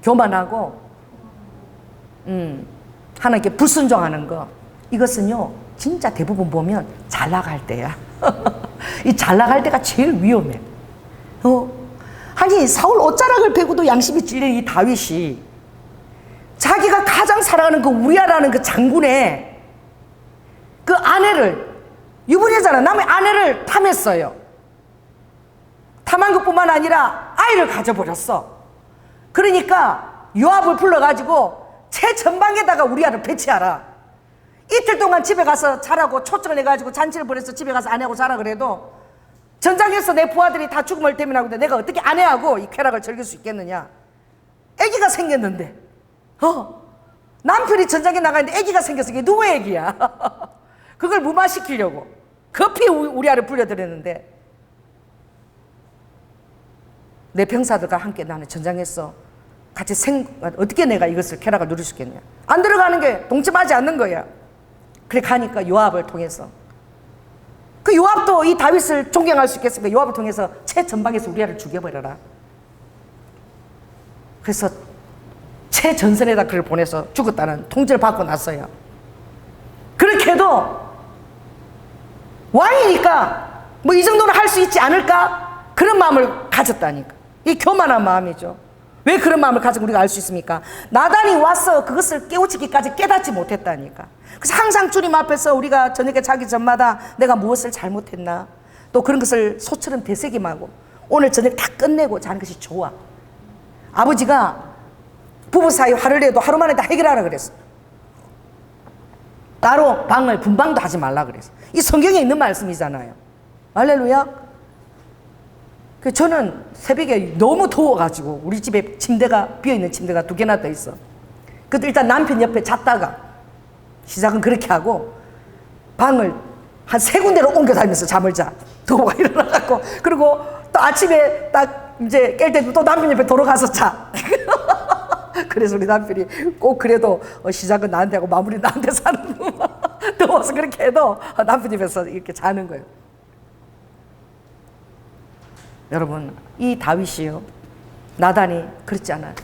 교만하고 하나님께 불순종하는 거, 이것은요 진짜 대부분 보면 잘 나갈 때야. 이 잘 나갈 때가 제일 위험해. 아니 사울 옷자락을 베고도 양심이 찔린 이 다윗이 자기가 가장 사랑하는 그 우리아라는 그 장군의 그 아내를, 유부녀잖아, 남의 아내를 탐했어요. 탐한 것뿐만 아니라 아이를 가져버렸어. 그러니까 요압을 불러가지고 최전방에다가 우리아를 배치하라. 이틀 동안 집에 가서 자라고 초청을 해가지고 잔치를 벌여서 집에 가서 아내하고 자라 그래도 전장에서 내 부하들이 다 죽음을 대면하고 있는데 내가 어떻게 아내하고 이 쾌락을 즐길 수 있겠느냐. 아기가 생겼는데 남편이 전장에 나가 있는데 아기가 생겼어. 이게 누구의 아기야? 그걸 무마시키려고 급히 우리아를 불려드렸는데 내 병사들과 함께 나는 전장에서 같이 어떻게 내가 이것을 쾌락을 누릴 수 있겠냐. 안 들어가는 게 동참하지 않는 거야. 그래 가니까 요압을 통해서, 그 요압도 이 다윗을 존경할 수 있겠습니까? 요압을 통해서 최전방에서 우리아를 죽여버려라. 그래서 최전선에다 그를 보내서 죽었다는 통지를 받고 났어요. 그렇게 해도 왕이니까 뭐 이 정도는 할 수 있지 않을까? 그런 마음을 가졌다니까. 이 교만한 마음이죠. 왜 그런 마음을 가지고 우리가 알 수 있습니까? 나단이 와서 그것을 깨우치기까지 깨닫지 못했다니까. 그래서 항상 주님 앞에서 우리가 저녁에 자기 전마다 내가 무엇을 잘못했나, 또 그런 것을 소처럼 되새김하고 오늘 저녁 다 끝내고 자는 것이 좋아. 아버지가 부부 사이 화를 내도 하루 만에 다 해결하라 그랬어. 따로 방을 분방도 하지 말라 그랬어. 이 성경에 있는 말씀이잖아요. 할렐루야. 저는 새벽에 너무 더워가지고 우리 집에 침대가, 비어있는 침대가 2개나 더 있어. 그때 일단 남편 옆에 잤다가 시작은 그렇게 하고 방을 한 3군데로 옮겨 다니면서 잠을 자. 더워가 일어나갖고, 그리고 또 아침에 딱 이제 깰 때도 또 남편 옆에 돌아가서 자. 그래서 우리 남편이 꼭 그래도 시작은 나한테 하고 마무리 나한테 사는 거. 더워서 그렇게 해도 남편 옆에서 이렇게 자는 거예요. 여러분, 이 다윗이요, 나단이 그렇지 않아요.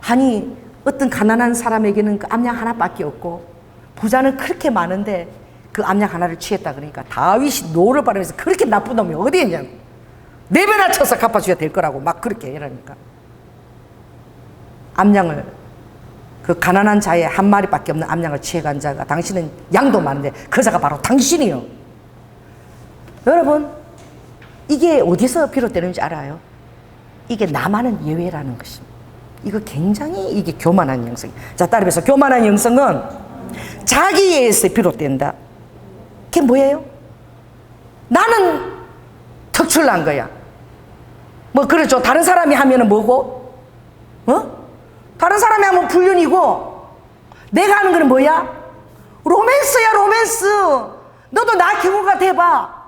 아니 어떤 가난한 사람에게는 그 암양 하나밖에 없고 부자는 그렇게 많은데 그 암양 하나를 취했다. 그러니까 다윗이 노를 바르면서 그렇게 나쁜 놈이 어디 있냐고, 4배나 쳐서 갚아줘야 될 거라고 막 그렇게 이러니까 암양을, 그 가난한 자의 한 마리밖에 없는 암양을 취해간 자가, 당신은 양도 많은데 그 자가 바로 당신이요. 여러분, 이게 어디서 비롯되는지 알아요? 이게 나만은 예외라는 것입니다. 이거 굉장히 이게 교만한 영성. 자, 따라해서 교만한 영성은 자기에서 비롯된다. 그게 뭐예요? 나는 특출난 거야. 뭐 그렇죠. 다른 사람이 하면은 뭐고? 다른 사람이 하면 불륜이고, 내가 하는 거는 뭐야? 로맨스야, 로맨스. 너도 나 경우가 돼봐.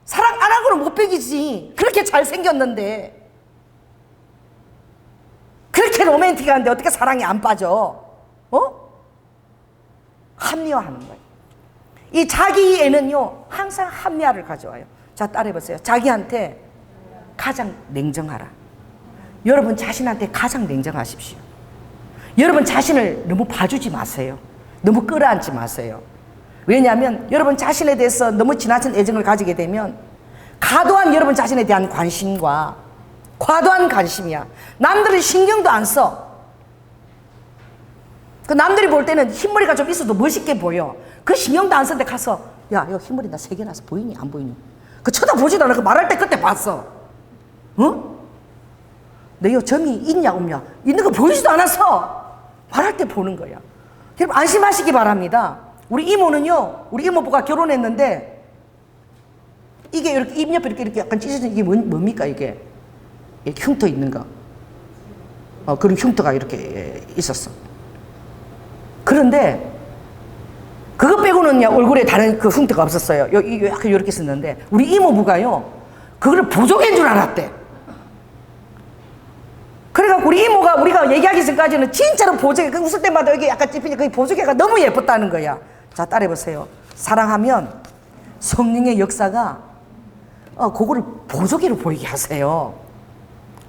사랑 안 하고는 못 배기지. 그렇게 잘생겼는데, 그렇게 로맨틱한데 어떻게 사랑이 안 빠져? 합리화하는 거예요. 이 자기애는요 항상 합리화를 가져와요. 자, 따라해보세요. 자기한테 가장 냉정하라. 여러분 자신한테 가장 냉정하십시오. 여러분 자신을 너무 봐주지 마세요. 너무 끌어안지 마세요. 왜냐하면 여러분 자신에 대해서 너무 지나친 애정을 가지게 되면 과도한 여러분 자신에 대한 관심과 과도한 관심이야. 남들은 신경도 안 써. 그 남들이 볼 때는 흰머리가 좀 있어도 멋있게 보여. 그 신경도 안 쓰는데 가서 야 이거 흰머리 나 3개 나서 보이니 안 보이니? 그 쳐다보지도 않아. 그 말할 때 그때 봤어. 어? 너 이 점이 있냐 없냐? 있는 거 보이지도 않아서 말할 때 보는 거야. 여러분 안심하시기 바랍니다. 우리 이모는요, 우리 이모부가 결혼했는데 이게 이렇게 입 옆에 이렇게 약간 찢어진 이게 뭡니까 이게? 이렇게 흉터 있는 거. 그런 흉터가 이렇게 있었어. 그런데 그거 빼고는요 얼굴에 다른 그 흉터가 없었어요. 약간 이렇게 있었는데 우리 이모부가요 그거를 보조개인 줄 알았대. 그래갖고 우리 이모가 우리가 얘기하기 전까지는 진짜로 보조개, 그 웃을 때마다 여기 약간 찝히니까 그 보조개가 너무 예뻤다는 거야. 자, 따라해보세요. 사랑하면 성령의 역사가 그거를 보조개로 보이게 하세요.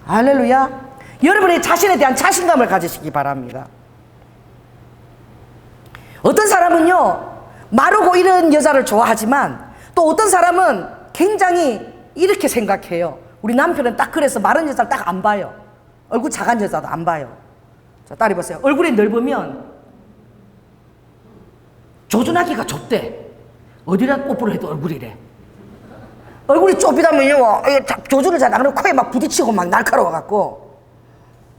할렐루야. 여러분의 자신에 대한 자신감을 가지시기 바랍니다. 어떤 사람은요 마르고 이런 여자를 좋아하지만 또 어떤 사람은 굉장히 이렇게 생각해요. 우리 남편은 딱 그래서 마른 여자를 딱 안 봐요. 얼굴 작은 여자도 안 봐요. 자, 따라해보세요. 얼굴이 넓으면 조준하기가 좁대. 어디다 뽀뽀를 해도 얼굴이래. 얼굴이 좁이다면요 조준을 잘 안 하고 코에 막 부딪히고 막 날카로워갖고.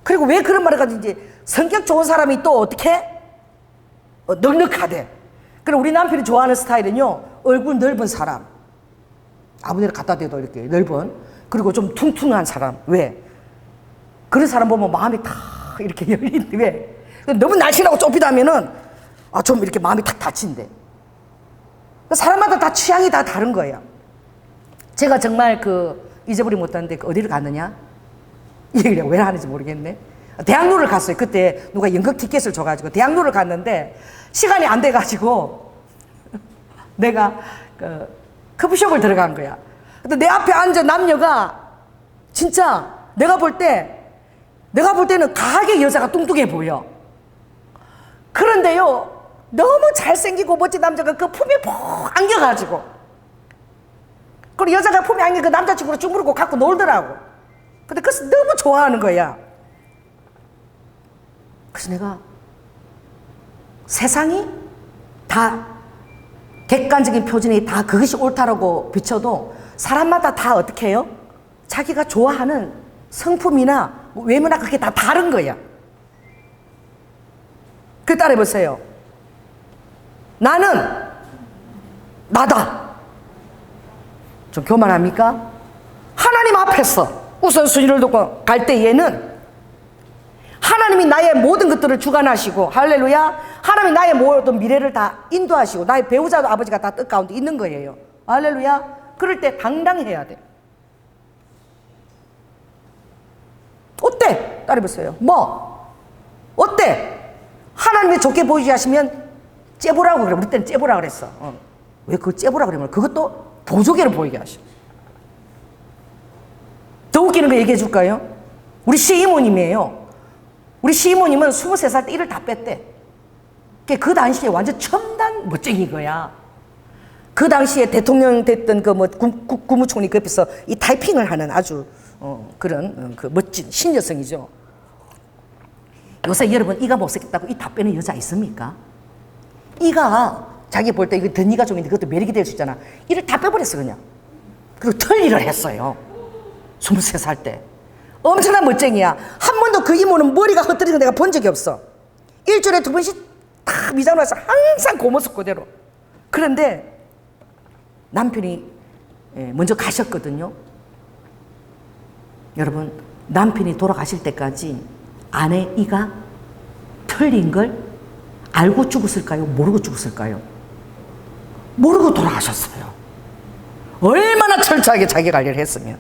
그리고 왜 그런 말을 가지는지 성격 좋은 사람이 또 어떻게? 넉넉하대. 그럼 우리 남편이 좋아하는 스타일은요 얼굴 넓은 사람, 아무데나 갖다 대도 이렇게 넓은, 그리고 좀 퉁퉁한 사람. 왜? 그런 사람 보면 마음이 탁 이렇게 열린데. 왜? 너무 날씬하고 좁히다면은 좀 이렇게 마음이 탁 닫힌대. 사람마다 다 취향이 다 다른 거예요. 제가 정말 잊어버리지 못하는데 어디를 갔느냐? 이 얘기를 왜 하는지 모르겠네. 대학로를 갔어요. 그때 누가 연극 티켓을 줘가지고 대학로를 갔는데 시간이 안 돼가지고 내가 커피숍을 들어간 거야. 근데 내 앞에 앉은 남녀가 진짜 내가 볼 때는 가하게 여자가 뚱뚱해 보여. 그런데요 너무 잘생기고 멋진 남자가 그 품에 푹 안겨가지고, 그리고 여자가 품에 안겨 그 남자친구를 주무르고 갖고 놀더라고. 근데 그래서 너무 좋아하는 거야. 그래서 내가 세상이 다 객관적인 표준이 다 그것이 옳다라고 비춰도 사람마다 다 어떻게 해요? 자기가 좋아하는 성품이나 외모나 그게 다 다른 거야. 그 따라해보세요. 나는 나다. 좀 교만합니까? 하나님 앞에서 우선순위를 두고 갈 때에는 하나님이 나의 모든 것들을 주관하시고, 할렐루야, 하나님이 나의 모든 미래를 다 인도하시고 나의 배우자도 아버지가 다 뜻 가운데 있는 거예요. 할렐루야. 그럴 때 당당해야 돼. 어때? 따라해보세요. 뭐? 어때? 하나님이 좋게 보이게 하시면 째보라고 그래. 우리 때는 째보라고 그랬어. 왜 그거 째보라고 그러면 그것도 보조개로 보이게 하셔. 더 웃기는 거 얘기해 줄까요? 우리 시이모님이에요. 우리 시이모님은 23살 때 이를 다 뺐대. 그 당시에 완전 첨단 멋쟁이 거야. 그 당시에 대통령 됐던 국무총리 그 옆에서 이 타이핑을 하는 아주 그런 멋진 신여성이죠. 요새 여러분 이가 못생겼다고 이 다 빼는 여자 있습니까? 이가 자기 볼 때 이거 덧니가 좀 있는데 그것도 매력이 될 수 있잖아. 이를 다 빼버렸어 그냥. 그리고 털일을 했어요. 23살 때. 엄청난 멋쟁이야. 한 번도 그 이모는 머리가 흩어지는 거 내가 본 적이 없어. 일주일에 2번씩 다 미장을 해서 항상 그 모습 그대로. 그런데 남편이 먼저 가셨거든요. 여러분, 남편이 돌아가실 때까지 아내 이가 털린 걸 알고 죽었을까요? 모르고 죽었을까요? 모르고 돌아가셨어요. 얼마나 철저하게 자기 관리를 했으면.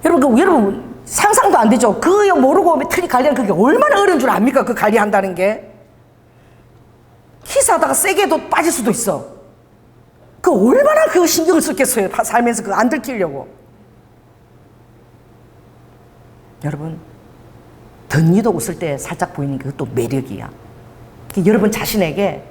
여러분 상상도 안 되죠. 그거 모르고 틀리 관리하는 그게 얼마나 어려운 줄 압니까? 그 관리한다는 게. 키스하다가 세게도 빠질 수도 있어. 그 얼마나 그 신경을 썼겠어요. 살면서 그거 안 들키려고. 여러분, 덧니도 웃을 때 살짝 보이는 게 그것도 매력이야. 여러분 자신에게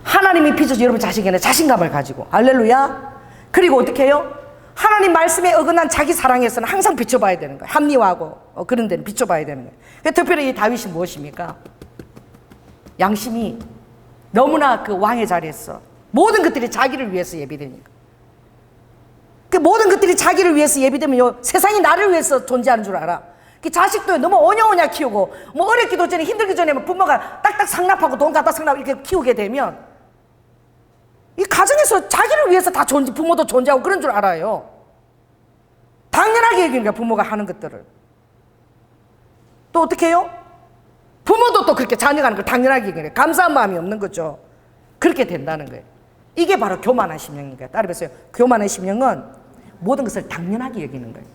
하나님이 빚어서 여러분 자신에게 자신감을 가지고, 할렐루야. 그리고 어떻게 해요? 하나님 말씀에 어긋난 자기 사랑에서는 항상 비춰봐야 되는 거예요. 합리화하고 그런 데는 비춰봐야 되는 거예요. 특별히 이 다윗이 무엇입니까? 양심이 너무나 그 왕의 자리에서 모든 것들이 자기를 위해서 예비되니까. 그 모든 것들이 자기를 위해서 예비되면 세상이 나를 위해서 존재하는 줄 알아. 그 자식도 너무 오냐오냐 키우고 뭐 어렵기도 전에 힘들기 전에 부모가 딱딱 상납하고 돈 갖다 상납 이렇게 키우게 되면 이 가정에서 자기를 위해서 다 부모도 존재하고 그런 줄 알아요. 당연하게 여기는 거야, 부모가 하는 것들을. 또 어떻게 해요? 부모도 또 그렇게 자녀가 하는 걸 당연하게 여기는 거예요. 감사한 마음이 없는 거죠. 그렇게 된다는 거예요. 이게 바로 교만한 심령인 거예요. 따라해보세요. 교만한 심령은 모든 것을 당연하게 여기는 거예요.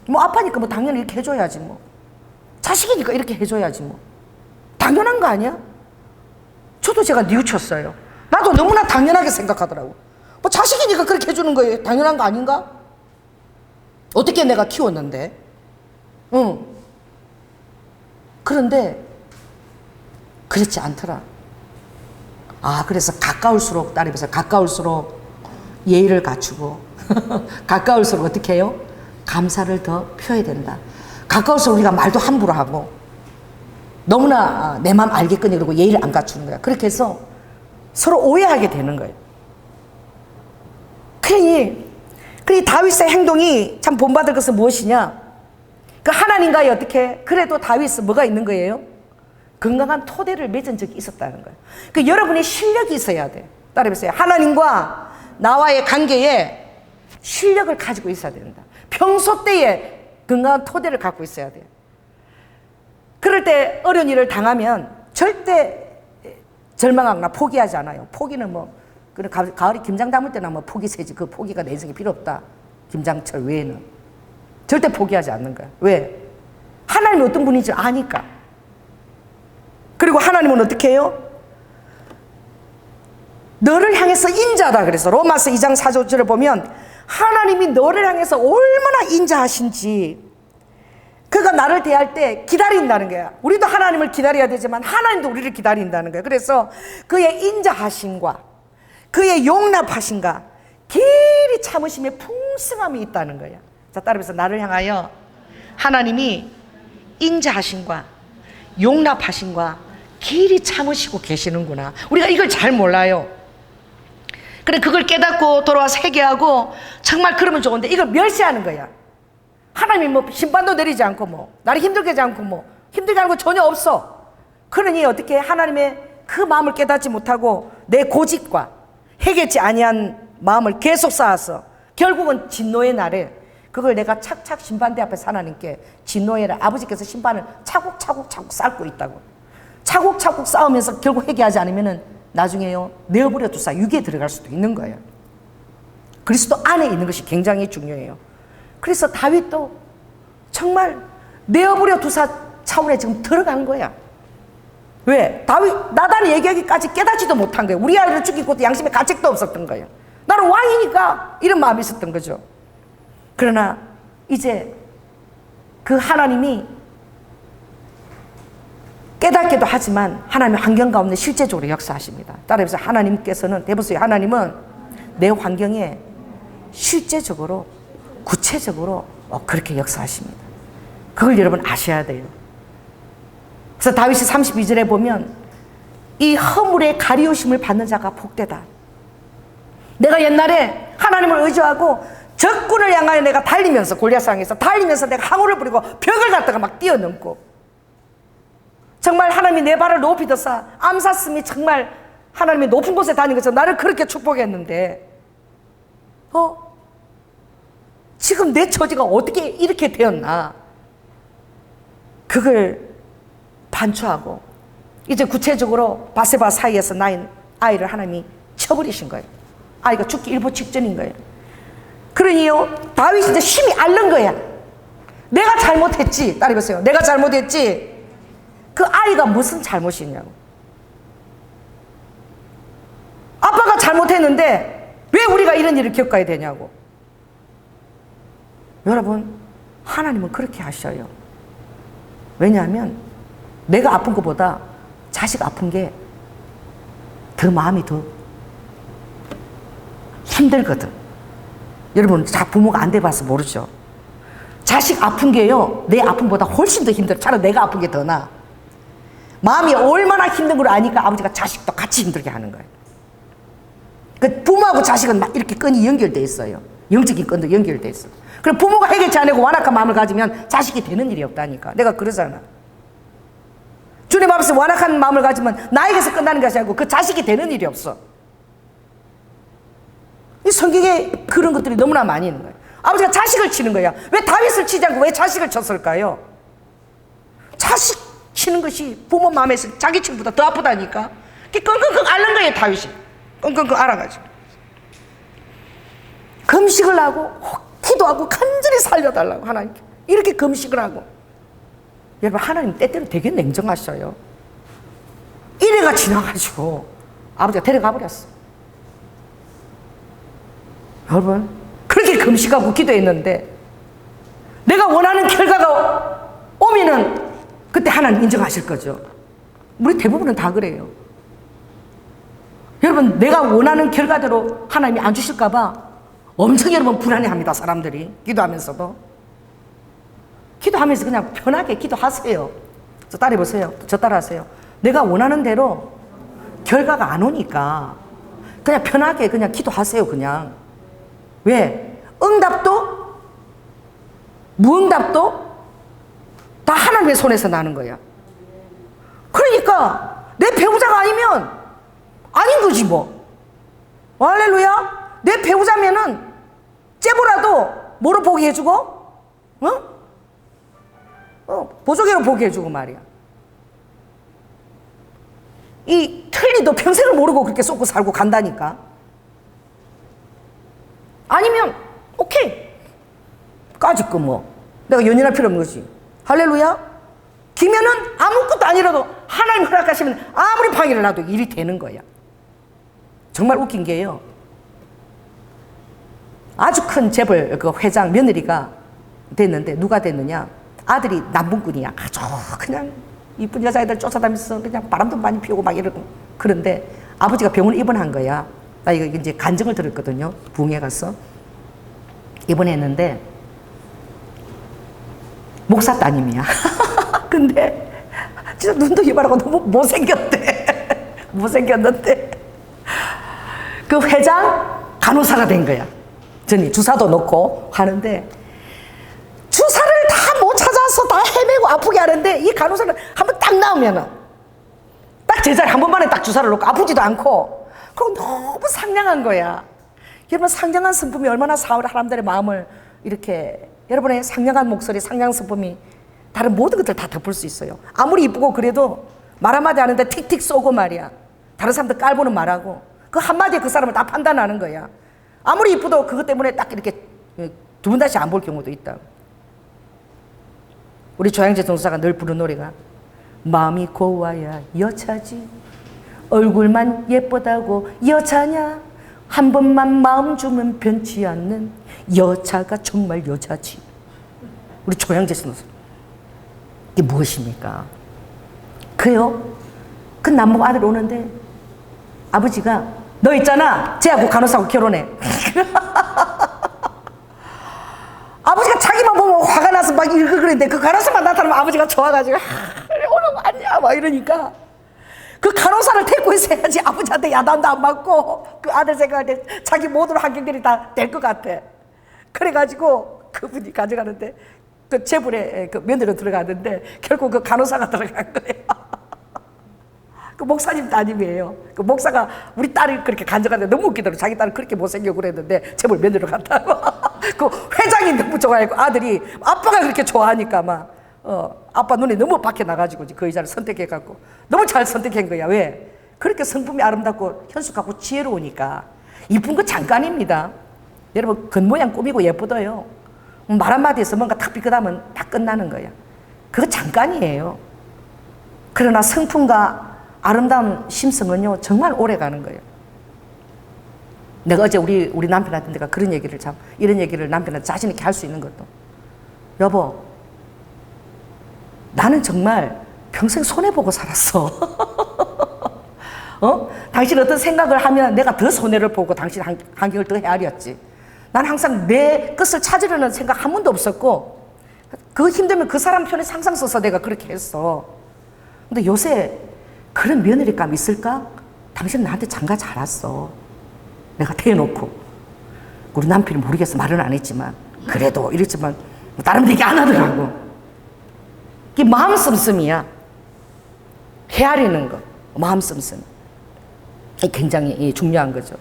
뭐 아파니까 뭐 당연히 이렇게 해줘야지 뭐. 자식이니까 이렇게 해줘야지 뭐. 당연한 거 아니야? 저도 제가 뉘우쳤어요. 나도 너무나 당연하게 생각하더라고. 뭐 자식이니까 그렇게 해주는 거예요. 당연한 거 아닌가? 어떻게 내가 키웠는데? 응. 그런데 그렇지 않더라. 그래서 가까울수록, 딸이면서 가까울수록 예의를 갖추고 가까울수록 어떻게 해요? 감사를 더 표해야 된다. 가까울수록 우리가 말도 함부로 하고 너무나 내 마음 알겠거니 그러고 예의를 안 갖추는 거야. 그렇게 해서 서로 오해하게 되는 거예요. 그러니 다윗의 행동이 참 본받을 것은 무엇이냐? 그 하나님과의 어떻게? 그래도 다윗은 뭐가 있는 거예요? 건강한 토대를 맺은 적이 있었다는 거예요. 그 여러분의 실력이 있어야 돼. 따라해보세요. 하나님과 나와의 관계에 실력을 가지고 있어야 된다. 평소 때에 건강한 토대를 갖고 있어야 돼요. 그럴 때 어려운 일을 당하면 절대 절망하거나 포기하지 않아요. 포기는 뭐 가을에 김장 담을 때나 뭐 포기 세지, 그 포기가 내성이 필요 없다. 김장철 외에는 절대 포기하지 않는 거야. 왜? 하나님이 어떤 분인지 아니까. 그리고 하나님은 어떻게 해요? 너를 향해서 인자하다 그래서 로마서 2장 4절을 보면 하나님이 너를 향해서 얼마나 인자하신지, 그가 나를 대할 때 기다린다는 거야. 우리도 하나님을 기다려야 되지만 하나님도 우리를 기다린다는 거야. 그래서 그의 인자하심과 그의 용납하심과 길이 참으심에 풍성함이 있다는 거야. 자, 따라해서 나를 향하여 하나님이 인자하심과 용납하심과 길이 참으시고 계시는구나. 우리가 이걸 잘 몰라요. 그래, 그걸 깨닫고 돌아와서 회개하고 정말 그러면 좋은데 이걸 멸시하는 거야. 하나님이 뭐 심판도 내리지 않고 뭐 나를 힘들게 하지 않고 뭐 힘들게 하는 거 전혀 없어. 그러니 어떻게 하나님의 그 마음을 깨닫지 못하고 내 고집과 해결치 아니한 마음을 계속 쌓아서 결국은 진노의 날에 그걸 내가 착착 심판대 앞에서 하나님께 진노의 아버지께서 심판을 차곡차곡 쌓고 있다고. 차곡차곡 쌓으면서 결국 회개하지 않으면은 나중에요 내어버려 두사 유기에 들어갈 수도 있는 거예요. 그리스도 안에 있는 것이 굉장히 중요해요. 그래서 다윗도 정말 내어버려 두사 차원에 지금 들어간 거야. 왜? 다윗 나단이 얘기하기까지 깨닫지도 못한 거예요. 우리 아이를 죽이고 것도 양심의 가책도 없었던 거예요. 나는 왕이니까 이런 마음이 있었던 거죠. 그러나 이제 그 하나님이 깨닫기도 하지만 하나님의 환경 가운데 실제적으로 역사하십니다. 따라해서 하나님께서는 대보세요. 하나님은 내 환경에 실제적으로 구체적으로 그렇게 역사하십니다. 그걸 여러분 아셔야 돼요. 그래서 다윗이 32절에 보면 이 허물의 가리우심을 받는 자가 복되다. 내가 옛날에 하나님을 의지하고 적군을 향하여 내가 달리면서 골리앗을 향해서 달리면서 내가 항우를 부리고 벽을 갖다가 막 뛰어넘고 정말 하나님이 내 발을 높이 들어서 암사슴이 정말 하나님의 높은 곳에 다니는 것처럼 나를 그렇게 축복했는데 지금 내 처지가 어떻게 이렇게 되었나, 그걸 반추하고 이제 구체적으로 바세바 사이에서 낳은 아이를 하나님이 쳐버리신 거예요. 아이가 죽기 일보 직전인 거예요. 그러니요 다윗이 이제 힘이 앓는 거야. 내가 잘못했지. 따라해보세요. 내가 잘못했지. 그 아이가 무슨 잘못이냐고. 아빠가 잘못했는데 왜 우리가 이런 일을 겪어야 되냐고. 여러분, 하나님은 그렇게 하셔요. 왜냐하면 내가 아픈 것보다 자식 아픈 게 더 마음이 더 힘들거든. 여러분, 부모가 안 돼봐서 모르죠. 자식 아픈 게요, 내 아픔보다 훨씬 더 힘들어. 차라리 내가 아픈 게 더 나아. 마음이 얼마나 힘든 걸 아니까 아버지가 자식도 같이 힘들게 하는 거예요. 그 부모하고 자식은 막 이렇게 끈이 연결돼 있어요. 영적인 끈도 연결돼 있어요. 그럼 부모가 해결치 않고 완악한 마음을 가지면 자식이 되는 일이 없다니까. 내가 그러잖아. 주님 앞에서 완악한 마음을 가지면 나에게서 끝나는 것이 아니고 그 자식이 되는 일이 없어. 이 성경에 그런 것들이 너무나 많이 있는 거예요. 아버지가 자식을 치는 거야. 왜 다윗을 치지 않고 왜 자식을 쳤을까요? 자식 치는 것이 부모 마음에서 자기 치보다 더 아프다니까. 끙끙끙 앓는 거예요, 다윗이. 끙끙끙 앓아가지고. 금식을 하고 기도하고 간절히 살려달라고 하나님께. 이렇게 금식을 하고. 여러분, 하나님 때때로 되게 냉정하셔요. 이래가 지나가지고 아버지가 데려가 버렸어. 여러분, 그렇게 금식하고 기도했는데 내가 원하는 결과가 오면은 그때 하나님 인정하실 거죠. 우리 대부분은 다 그래요. 여러분, 내가 원하는 결과대로 하나님이 안 주실까 봐 엄청 여러분 불안해합니다. 사람들이 기도하면서도. 기도하면서 그냥 편하게 기도하세요. 저 따라해보세요. 저 따라하세요. 내가 원하는 대로 결과가 안 오니까 그냥 편하게 그냥 기도하세요. 그냥. 왜? 응답도 무응답도 다 하나님의 손에서 나는 거야. 그러니까 내 배우자가 아니면 아닌 거지 뭐. 할렐루야. 내 배우자면은 째보라도 뭐로 보게 해주고 보조개로 보게 해주고 말이야. 이 틀니도 평생을 모르고 그렇게 쏟고 살고 간다니까. 아니면 오케이 까짓 거 뭐 내가 연연할 필요 없는 거지. 할렐루야. 기면은 아무것도 아니라도 하나님 허락하시면 아무리 방해를 놔도 일이 되는 거야. 정말 웃긴 게요, 아주 큰 재벌 그 회장 며느리가 됐는데 누가 됐느냐, 아들이 남분꾼이야. 아주 그냥 이쁜 여자애들 쫓아다니면서 그냥 바람도 많이 피우고 막 이러고. 그런데 아버지가 병원에 입원한 거야. 나 이거 이제 간증을 들었거든요. 부흥회 가서 입원했는데 목사 따님이야. 근데 진짜 눈도 이발하고 너무 못생겼대. 못생겼는데 그 회장 간호사가 된 거야. 전이 주사도 넣고 하는데 주사를 다 못 찾아서 다 헤매고 아프게 하는데 이 간호사는 한번 딱 나오면은 딱 제자리 한 번만에 딱 주사를 놓고 아프지도 않고 그거 너무 상냥한 거야. 여러분, 상냥한 성품이 얼마나 사람들의 마음을 이렇게, 여러분의 상냥한 목소리, 상냥한 성품이 다른 모든 것들 다 덮을 수 있어요. 아무리 이쁘고 그래도 말 한마디 하는데 틱틱 쏘고 말이야. 다른 사람들 깔보는 말하고 그 한마디에 그 사람을 다 판단하는 거야. 아무리 이쁘도 그것 때문에 딱 이렇게 두 번 다시 안 볼 경우도 있다. 우리 조양재 전도사가 늘 부르는 노래가 마음이 고와야 여자지, 얼굴만 예쁘다고 여자냐, 한 번만 마음 주면 변치 않는 여자가 정말 여자지. 우리 조양재 전도사. 이게 무엇입니까? 그요, 그 남목 아들 오는데 아버지가 너 있잖아, 쟤하고 간호사하고 결혼해. 아버지가 자기만 보면 화가 나서 막 이러고 그랬는데 그 간호사만 나타나면 아버지가 좋아가지고 오는 거 아니야 막 이러니까 그 간호사를 데리고 있어야지 아버지한테 야단도 안 맞고 그 아들 생각할 때 자기 모든 환경들이 다 될 것 같아. 그래가지고 그분이 가져가는데 그 재벌에 그 며느리로 들어가는데 결국 그 간호사가 들어간 거예요. 그 목사님 따님이에요. 그 목사가 우리 딸이 그렇게 간증하는데 너무 웃기더라고. 자기 딸은 그렇게 못생기고 그랬는데 재벌 며느리로 갔다고. 그 회장이 너무 좋아했고 아들이 아빠가 그렇게 좋아하니까 막 아빠 눈에 너무 박혀 나가지고 그 여자를 선택해갖고 너무 잘 선택한 거야. 왜? 그렇게 성품이 아름답고 현숙하고 지혜로우니까. 이쁜 거 잠깐입니다. 여러분, 겉모양 꾸미고 예쁘도요, 말 한마디에서 뭔가 탁 삐끗하면 다 끝나는 거야. 그거 잠깐이에요. 그러나 성품과 아름다운 심성은요 정말 오래 가는 거예요. 내가 어제 우리 남편한테 내가 그런 얘기를 이런 얘기를 남편한테 자신 있게 할 수 있는 것도, 여보, 나는 정말 평생 손해보고 살았어. 당신 어떤 생각을 하면 내가 더 손해를 보고 당신 환경을 더 헤아렸지. 난 항상 내 것을 찾으려는 생각 한 번도 없었고, 그 힘들면 그 사람 편에 항상 서서 내가 그렇게 했어. 근데 요새 그런 며느리감 있을까? 당신 나한테 장가 잘 왔어. 내가 대놓고. 우리 남편이 모르겠어. 말은 안 했지만. 그래도 이랬지만 다른 얘기 안 하더라고. 이게 마음 씀씀이야. 헤아리는 거. 마음 씀씀. 이게 굉장히 중요한 거죠.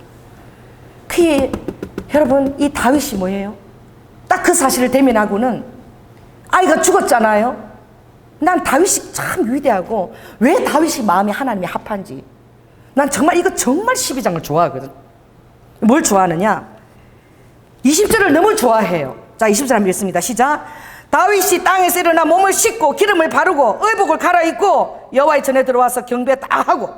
그게 여러분, 이 다윗이 뭐예요? 딱 그 사실을 대면하고는 아이가 죽었잖아요. 난 다윗이 참 위대하고, 왜 다윗이 마음이 하나님이 합한지. 난 정말 이거 정말 12장을 좋아하거든. 뭘 좋아하느냐? 20절을 너무 좋아해요. 자, 20절 한번 읽습니다. 시작. 다윗이 땅에서 일어나 몸을 씻고 기름을 바르고 의복을 갈아입고 여호와의 전에 들어와서 경배 딱 하고,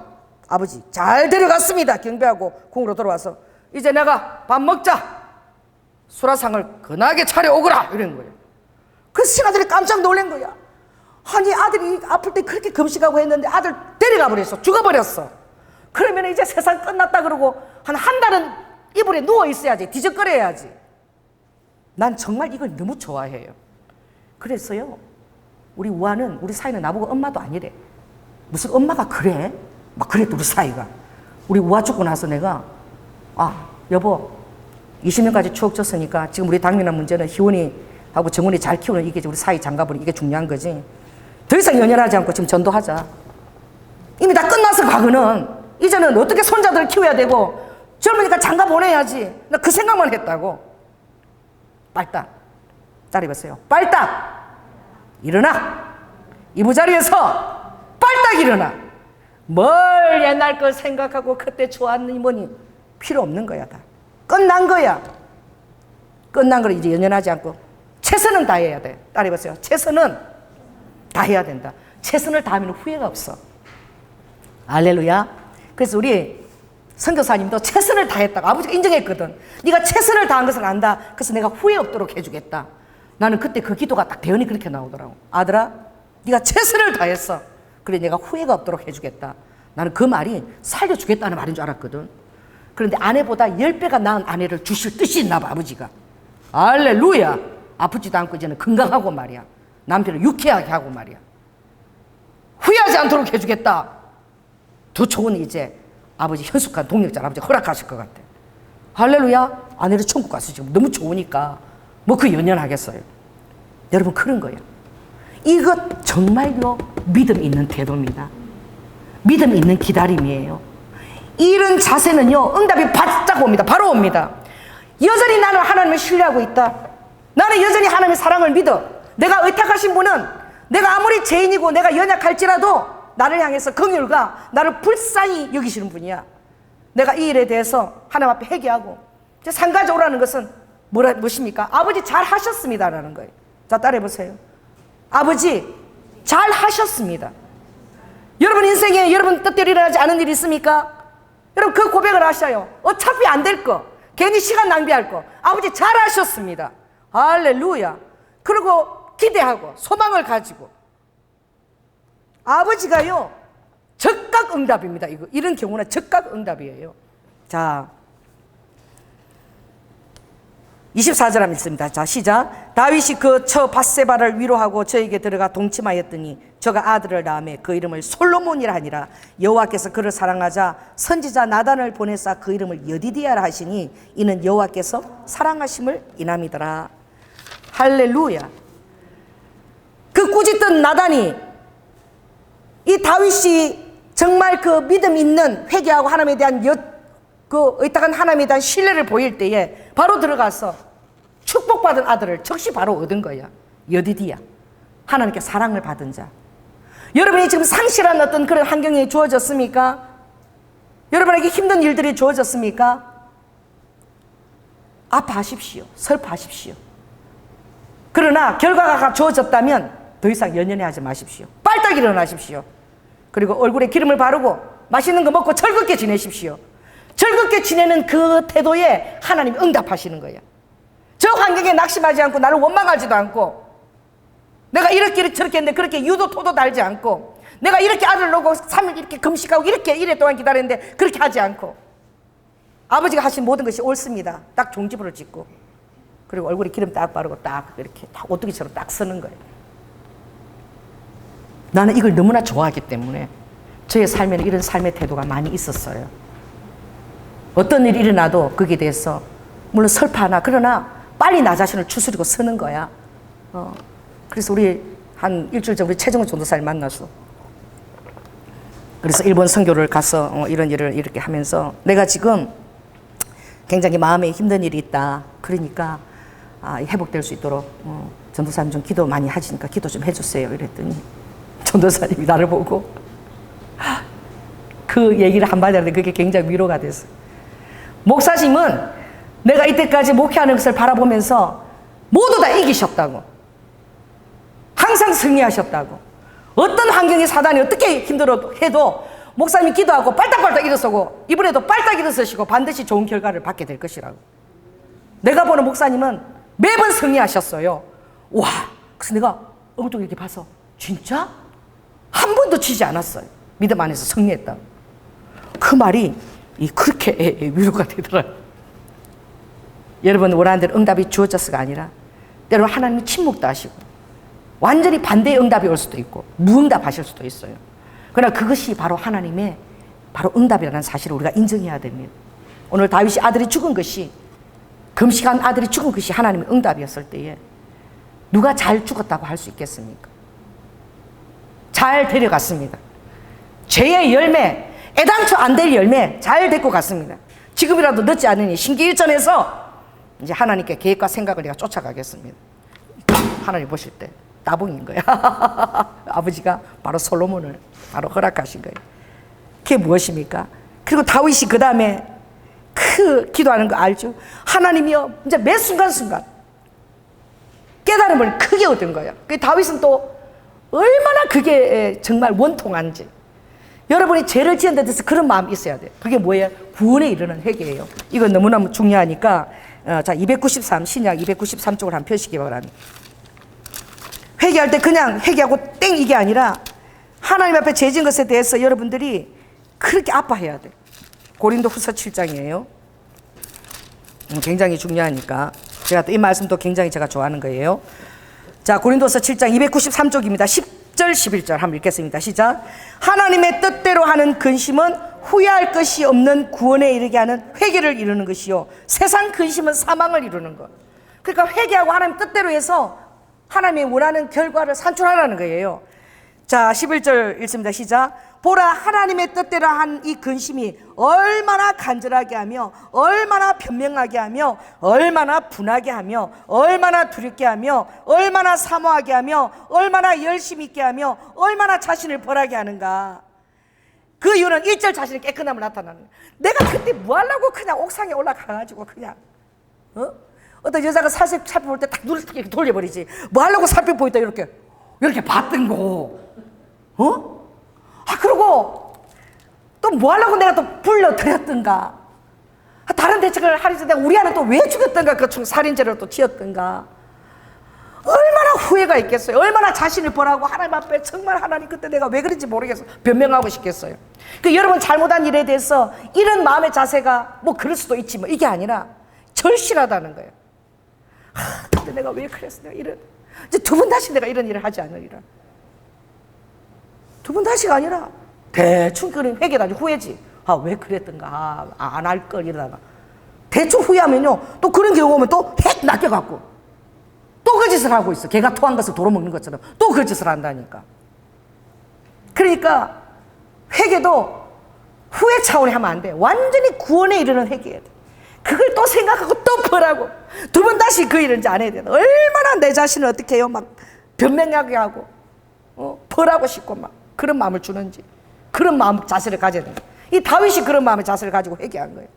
아버지 잘 데려갔습니다. 경배하고 궁으로 들어와서 이제 내가 밥 먹자. 수라상을 근하게 차려오거라. 이런 거예요. 그 신하들이 깜짝 놀란 거야. 아니, 아들이 아플 때 그렇게 금식하고 했는데 아들 데려가 버렸어. 죽어버렸어. 그러면 이제 세상 끝났다 그러고 한 달은 이불에 누워 있어야지. 뒤적거려야지. 난 정말 이걸 너무 좋아해요. 그래서요, 우리 우아는, 우리 사이는 나보고 엄마도 아니래. 무슨 엄마가 그래? 막 그랬더, 우리 사이가. 우리 우아 죽고 나서 내가, 여보, 20년까지 추억 줬으니까 지금 우리 당면한 문제는 희원이하고 정원이 잘 키우는 이게 우리 사이 장가버리, 이게 중요한 거지. 더 이상 연연하지 않고 지금 전도하자. 이미 다 끝나서 과거는. 이제는 어떻게 손자들을 키워야 되고 젊으니까 장가 보내야지. 나 그 생각만 했다고. 빨딱. 따라해보세요. 빨딱 일어나. 이부자리에서 빨딱 일어나. 뭘 옛날 걸 생각하고 그때 좋았니 뭐니 필요 없는 거야. 다 끝난 거야. 끝난 걸 이제 연연하지 않고 최선은 다해야 돼. 따라해보세요. 최선은 다해야 된다. 최선을 다하면 후회가 없어. 할렐루야. 그래서 우리 선교사님도 최선을 다했다고 아버지가 인정했거든. 네가 최선을 다한 것을 안다. 그래서 내가 후회 없도록 해주겠다. 나는 그때 그 기도가 딱 대언이 그렇게 나오더라고. 아들아, 네가 최선을 다했어. 그래, 내가 후회가 없도록 해주겠다. 나는 그 말이 살려주겠다는 말인 줄 알았거든. 그런데 아내보다 10배가 나은 아내를 주실 뜻이 있나 봐, 아버지가. 할렐루야. 아프지도 않고 이제는 건강하고 말이야. 남편을 유쾌하게 하고 말이야. 후회하지 않도록 해주겠다. 더 좋은 이제 아버지 현숙한 동력자 아버지가 허락하실 것 같아. 할렐루야. 아내를 천국 가서 지금 너무 좋으니까 뭐 그 연연하겠어요. 여러분, 그런 거예요. 이것 정말로 믿음 있는 태도입니다. 믿음 있는 기다림이에요. 이런 자세는요, 응답이 바짝 옵니다. 바로 옵니다. 여전히 나는 하나님을 신뢰하고 있다. 나는 여전히 하나님의 사랑을 믿어. 내가 의탁하신 분은 내가 아무리 죄인이고 내가 연약할지라도 나를 향해서 긍휼과 나를 불쌍히 여기시는 분이야. 내가 이 일에 대해서 하나님 앞에 회개하고 상가져오라는 것은 무엇입니까? 아버지 잘 하셨습니다라는 거예요. 자, 따라해보세요. 아버지 잘 하셨습니다. 여러분 인생에 여러분 뜻대로 일어나지 않은 일이 있습니까? 여러분 그 고백을 하셔요. 어차피 안 될 거, 괜히 시간 낭비할 거, 아버지 잘 하셨습니다. 할렐루야. 그리고 기대하고 소망을 가지고 아버지가요 즉각 응답입니다. 이런 경우는 즉각 응답이에요. 자, 24절 한번 읽습니다. 자, 시작. 다윗이 그 처 밧세바를 위로하고 저에게 들어가 동침하였더니 저가 아들을 낳으며 그 이름을 솔로몬이라 하니라. 여호와께서 그를 사랑하자 선지자 나단을 보내사 그 이름을 여디디아라 하시니 이는 여호와께서 사랑하심을 인함이더라. 할렐루야. 그 꾸짖던 나단이 이 다윗이 정말 그 믿음 있는 회개하고 하나님에 대한 그 의탁한 하나님에 대한 신뢰를 보일 때에 바로 들어가서 축복받은 아들을 즉시 바로 얻은 거야. 여디디야. 하나님께 사랑을 받은 자. 여러분이 지금 상실한 어떤 그런 환경이 주어졌습니까? 여러분에게 힘든 일들이 주어졌습니까? 아파하십시오. 슬퍼하십시오. 그러나 결과가 주어졌다면 더 이상 연연해하지 마십시오. 빨딱 일어나십시오. 그리고 얼굴에 기름을 바르고 맛있는 거 먹고 즐겁게 지내십시오. 즐겁게 지내는 그 태도에 하나님이 응답하시는 거예요. 저 환경에 낙심하지 않고 나를 원망하지도 않고 내가 이렇게 저렇게 했는데 그렇게 유도 토도 달지 않고 내가 이렇게 아들 놓고 3일 이렇게 금식하고 이렇게 1회 동안 기다렸는데 그렇게 하지 않고 아버지가 하신 모든 것이 옳습니다. 딱 종지부를 찍고, 그리고 얼굴에 기름 딱 바르고 딱 이렇게 딱 오뚜기처럼 딱 서는 거예요. 나는 이걸 너무나 좋아하기 때문에 저의 삶에는 이런 삶의 태도가 많이 있었어요. 어떤 일이 일어나도 거기에 대해서 물론 슬퍼하나 그러나 빨리 나 자신을 추스리고 서는 거야. 그래서 우리 한 일주일 전 우리 최정은 전도사를 만났어. 그래서 일본 선교를 가서 이런 일을 이렇게 하면서 내가 지금 굉장히 마음에 힘든 일이 있다. 그러니까 회복될 수 있도록 전도사님 좀 기도 많이 하시니까 기도 좀 해주세요. 이랬더니 전도사님이 나를 보고 그 얘기를 한마디 하는데 그게 굉장히 위로가 됐어. 목사님은 내가 이때까지 목회하는 것을 바라보면서 모두 다 이기셨다고. 항상 승리하셨다고. 어떤 환경이 사단이 어떻게 힘들어 해도 목사님이 기도하고 빨딱빨딱 일어서고 이번에도 빨딱 일어서시고 반드시 좋은 결과를 받게 될 것이라고. 내가 보는 목사님은 매번 승리하셨어요. 와, 그래서 내가 엉뚱 이렇게 봐서 진짜? 한 번도 지지 않았어요. 믿음 안에서 승리했다고. 그 말이 그렇게 위로가 되더라고요. 여러분 원하는 대로 응답이 주어졌어가 아니라 때로는 하나님이 침묵도 하시고 완전히 반대의 응답이 올 수도 있고 무응답하실 수도 있어요. 그러나 그것이 바로 하나님의 바로 응답이라는 사실을 우리가 인정해야 됩니다. 오늘 다윗이 아들이 죽은 것이 금식한 아들이 죽은 것이 하나님의 응답이었을 때에 누가 잘 죽었다고 할 수 있겠습니까? 잘 데려갔습니다. 죄의 열매, 애당초 안 될 열매 잘 데리고 갔습니다. 지금이라도 늦지 않으니 신기일전에서 이제 하나님께 계획과 생각을 내가 쫓아가겠습니다. 하나님 보실 때 따봉인 거야. 아버지가 바로 솔로몬을 바로 허락하신 거예요. 그게 무엇입니까? 그리고 다윗이 그 다음에 그 기도하는 거 알죠? 하나님이여, 이제 매 순간순간 깨달음을 크게 얻은 거예요. 그 다윗은 또 얼마나 그게 정말 원통한지. 여러분이 죄를 지은 데 대해서 그런 마음이 있어야 돼요. 그게 뭐예요? 구원에 이르는 회개예요. 이건 너무나 중요하니까 자 293 신약 293쪽을 한번 펴시기 바랍니다. 회개할 때 그냥 회개하고 땡 이게 아니라 하나님 앞에 죄 지은 것에 대해서 여러분들이 그렇게 아파해야 돼요. 고린도 후서 7장이에요. 굉장히 중요하니까 제가 또 이 말씀도 굉장히 제가 좋아하는 거예요. 자 고린도서 7장 293쪽입니다. 10절 11절 한번 읽겠습니다. 시작. 하나님의 뜻대로 하는 근심은 후회할 것이 없는 구원에 이르게 하는 회개를 이루는 것이요 세상 근심은 사망을 이루는 것. 그러니까 회개하고 하나님 뜻대로 해서 하나님이 원하는 결과를 산출하라는 거예요. 자 11절 읽습니다. 시작. 보라 하나님의 뜻대로 한 이 근심이 얼마나 간절하게 하며 얼마나 변명하게 하며 얼마나 분하게 하며 얼마나 두렵게 하며 얼마나 사모하게 하며 얼마나 열심 있게 하며 얼마나 자신을 벌하게 하는가. 그 이유는 1절 자신의 깨끗함을 나타나는 거예요. 내가 그때 뭐 하려고 그냥 옥상에 올라가가지고 그냥 어떤 여자가 살펴볼 때 딱 눈을 이렇게 돌려버리지. 뭐 하려고 살펴보고 있다 이렇게 봤던 거. 그리고 또 뭐 하려고 내가 또 불러들였던가. 다른 대책을 하려서 내가 우리 아는 또 왜 죽였던가. 그 살인죄를 또 지었던가. 얼마나 후회가 있겠어요. 얼마나 자신을 벌하고 하나님 앞에 정말 하나님 그때 내가 왜 그런지 모르겠어 변명하고 싶겠어요. 여러분 잘못한 일에 대해서 이런 마음의 자세가 뭐 그럴 수도 있지 뭐 이게 아니라 절실하다는 거예요. 그때 내가 왜 그랬어. 내가 이제 두 번 다시 내가 이런 일을 하지 않으리라. 두 번 다시가 아니라 대충 그런 회개가 아니고 후회지. 왜 그랬던가. 안 할 걸 이러다가 대충 후회하면요 또 그런 경우 오면 또 핵 낚여갖고 또 그 짓을 하고 있어. 개가 토한 것을 도로 먹는 것처럼 또 그 짓을 한다니까. 그러니까 회개도 후회 차원에 하면 안 돼. 완전히 구원에 이르는 회개해야 돼. 그걸 또 생각하고 또 벌하고 두 번 다시 그 일을 이제 안 해야 돼. 얼마나 내 자신을 어떻게 해요? 막 변명하게 하고 벌하고 싶고 막 그런 마음을 주는지 그런 마음 자세를 가져야 돼. 이 다윗이 그런 마음의 자세를 가지고 회개한 거예요.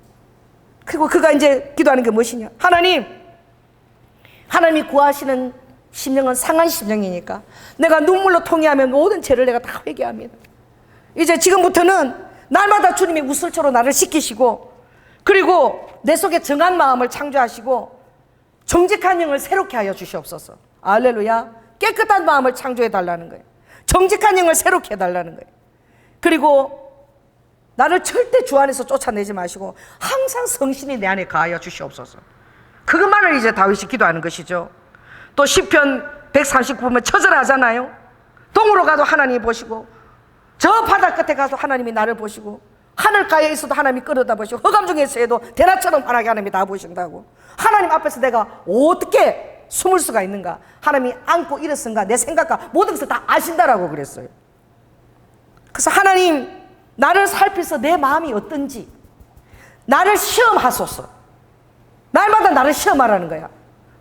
그리고 그가 이제 기도하는 게 무엇이냐? 하나님이 구하시는 심령은 상한 심령이니까 내가 눈물로 통회하면 모든 죄를 내가 다 회개합니다. 이제 지금부터는 날마다 주님이 우슬초로 나를 씻기시고 그리고 내 속에 정한 마음을 창조하시고 정직한 영을 새롭게 하여 주시옵소서. 알렐루야. 깨끗한 마음을 창조해 달라는 거예요. 정직한 영을 새롭게 해달라는 거예요. 그리고 나를 절대 주 안에서 쫓아내지 마시고 항상 성신이 내 안에 가하여 주시옵소서. 그것만을 이제 다윗이 기도하는 것이죠. 또 시편 139면 처절하잖아요. 동으로 가도 하나님이 보시고, 저 바다 끝에 가도 하나님이 나를 보시고, 하늘가에 있어도 하나님이 끌어다 보시고, 흑암 중에서 해도 대낮처럼 환하게 하나님이 다 보신다고. 하나님 앞에서 내가 어떻게 숨을 수가 있는가? 하나님이 안고 일었은가? 내 생각과 모든 것을 다 아신다라고 그랬어요. 그래서 하나님, 나를 살피서 내 마음이 어떤지 나를 시험하소서. 날마다 나를 시험하라는 거야.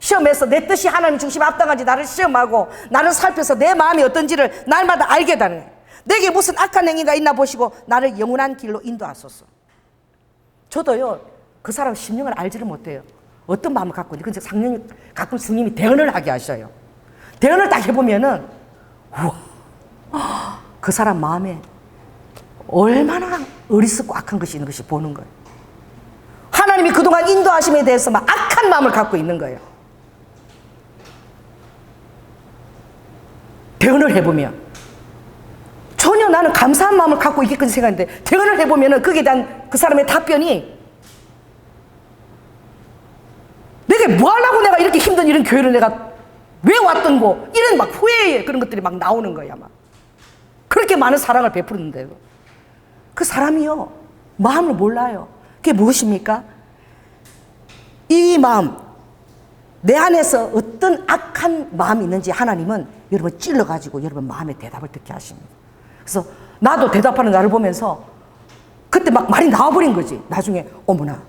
시험해서 내 뜻이 하나님 중심에 앞당한지 나를 시험하고, 나를 살펴서 내 마음이 어떤지를 날마다 알게 되는 거예요. 내게 무슨 악한 행위가 있나 보시고 나를 영원한 길로 인도하소서. 저도요, 그 사람 심령을 알지를 못해요. 어떤 마음을 갖고 있는지. 근데 상령이 가끔 스님이 대언을 하게 하셔요. 대언을 딱 해보면은, 우와, 그 사람 마음에 얼마나 어리석고 악한 것이 있는 것이 보는 거예요. 하나님이 그동안 인도하심에 대해서 막 악한 마음을 갖고 있는 거예요. 대언을 해보면 전혀 나는 감사한 마음을 갖고 있겠거니 생각했는데, 대언을 해보면 거기에 대한 그 사람의 답변이, 내게 뭐 하려고 내가 이렇게 힘든 이런 교회를 내가 왜 왔던 거, 이런 막 후회의 그런 것들이 막 나오는 거야. 막 그렇게 많은 사랑을 베푸는데요, 그 사람이요 마음을 몰라요. 그게 무엇입니까? 이 마음, 내 안에서 어떤 악한 마음이 있는지 하나님은 여러분 찔러가지고 여러분 마음의 대답을 듣게 하십니다. 그래서 나도 대답하는 나를 보면서 그때 막 말이 나와버린 거지. 나중에 어머나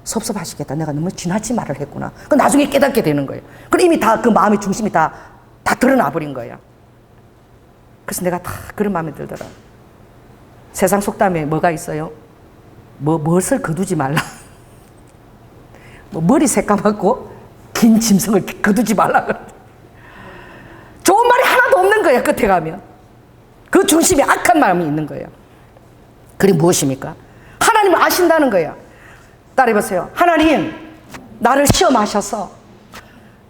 섭섭하시겠다, 내가 너무 지나친 말을 했구나. 그 나중에 깨닫게 되는 거예요. 그럼 이미 다 그 마음의 중심이 다 드러나 버린 거예요. 그래서 내가 다 그런 마음이 들더라. 세상 속담에 뭐가 있어요? 무엇을 거두지 말라. 머리 새까맣고 긴 짐승을 거두지 말라. 좋은 말이 하나도 없는 거예요. 끝에 가면 그 중심에 악한 마음이 있는 거예요. 그게 무엇입니까? 하나님을 아신다는 거예요. 따라해보세요. 하나님, 나를 시험하셔서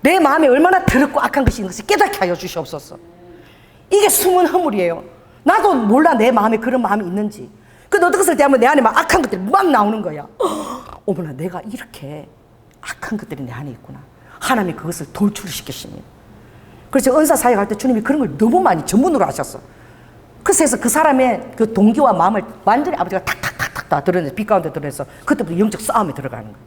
내 마음에 얼마나 더럽고 악한 것이 있는 것을 깨닫게 하여 주시옵소서. 이게 숨은 허물이에요. 나도 몰라 내 마음에 그런 마음이 있는지. 근데 어떤 것을 대하면 내 안에 막 악한 것들이 막 나오는 거야. 어머나, 내가 이렇게 악한 것들이 내 안에 있구나. 하나님이 그것을 돌출을 시키십니다. 그래서 은사 사역 할 때 주님이 그런 걸 너무 많이 전문으로 하셨어. 그래서 그 사람의 그 동기와 마음을 완전히 아버지가 탁탁탁탁 다 드러내서 빛 가운데 드러내서 그때부터 영적 싸움에 들어가는 거예요.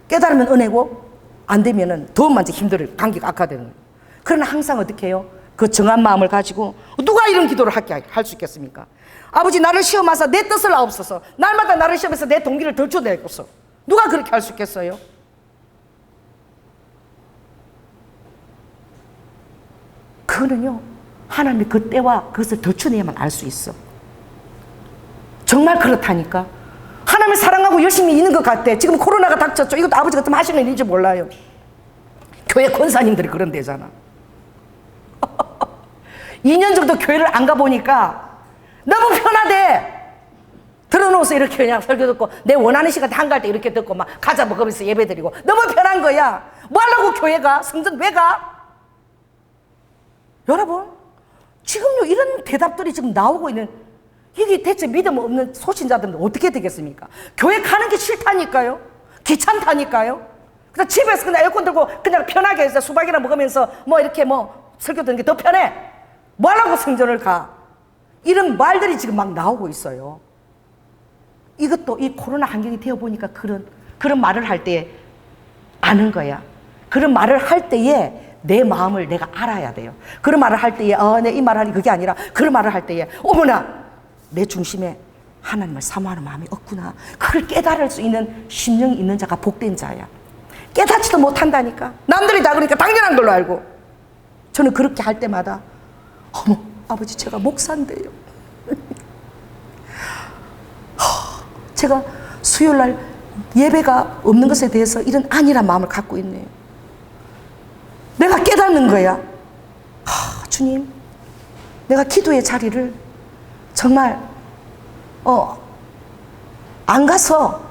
깨달으면 은혜고 안 되면은 더 많이 힘들어요. 관계가 악화되는 거예요. 그러나 항상 어떻게 해요? 그 정한 마음을 가지고 누가 이런 기도를 할 수 있겠습니까? 아버지, 나를 시험하사 내 뜻을 아옵소서. 날마다 나를 시험해서 내 동기를 덜쳐내옵소서. 누가 그렇게 할 수 있겠어요? 그거는요, 하나님이 그 때와 그것을 덜쳐내야만 알 수 있어. 정말 그렇다니까. 하나님을 사랑하고 열심히 있는 것 같아. 지금 코로나가 닥쳤죠. 이것도 아버지가 좀 하시는 일인지 몰라요. 교회 권사님들이 그런 데잖아. 2년 정도 교회를 안 가보니까 너무 편하대. 들어놓아서 이렇게 그냥 설교 듣고 내 원하는 시간에 한가할 때 이렇게 듣고 막 가자 먹으면서 예배 드리고 너무 편한 거야. 뭐 하려고 교회가? 성전 왜 가? 여러분, 지금요 이런 대답들이 지금 나오고 있는, 이게 대체 믿음 없는 소신자들은 어떻게 되겠습니까? 교회 가는 게 싫다니까요. 귀찮다니까요. 그래서 집에서 그냥 에어컨 들고 그냥 편하게 해서 수박이나 먹으면서 뭐 이렇게 뭐 설교 듣는 게 더 편해. 뭐 하려고 성전을 가? 이런 말들이 지금 막 나오고 있어요. 이것도 이 코로나 환경이 되어보니까 그런 말을 할 때 아는 거야. 그런 말을 할 때에 내 마음을 내가 알아야 돼요. 그런 말을 할 때에 내 이 말을 하니 그게 아니라, 그런 말을 할 때에 어머나, 내 중심에 하나님을 사모하는 마음이 없구나. 그걸 깨달을 수 있는 심령이 있는 자가 복된 자야. 깨닫지도 못한다니까. 남들이 다 그러니까 당연한 걸로 알고. 저는 그렇게 할 때마다 어머, 아버지, 제가 목사인데요. 제가 수요일날 예배가 없는 것에 대해서 이런 안일한 마음을 갖고 있네요. 내가 깨닫는 거야. 주님, 내가 기도의 자리를 정말 안 가서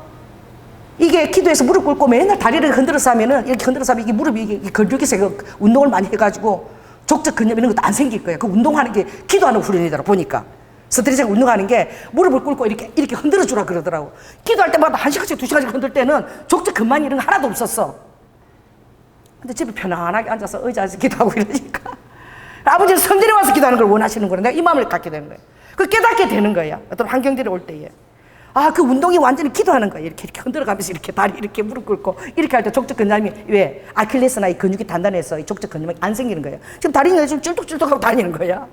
이게 기도해서 무릎 꿇고 맨날 다리를 흔들어서 하면은, 이렇게 흔들어서 하면 이게 무릎이 이게 근육에서 운동을 많이 해가지고 족적 근염 이런 것도 안 생길 거야. 그 운동하는 게 기도하는 훈련이더라 보니까. 스트레칭 운동하는 게 무릎을 꿇고 이렇게 흔들어 주라 그러더라고. 기도할 때마다 1시간씩 2시간씩 흔들 때는 족적 근만 이런 거 하나도 없었어. 근데 집에 편안하게 앉아서 의자에서 기도하고 이러니까 아버지는 성전에 와서 기도하는 걸 원하시는 거예요. 내가 이 마음을 갖게 되는 거예요. 그 깨닫게 되는 거야. 어떤 환경들이 올 때에. 그 운동이 완전히 기도하는 거예요. 이렇게 흔들어가면서 이렇게 다리 이렇게 무릎 꿇고 이렇게 할 때 족적 근육이 왜? 아킬레스나 이 근육이 단단해서 이 족적 근육이 안 생기는 거예요. 지금 다리는 지금 쫄뚝쫄뚝하고 다니는 거야.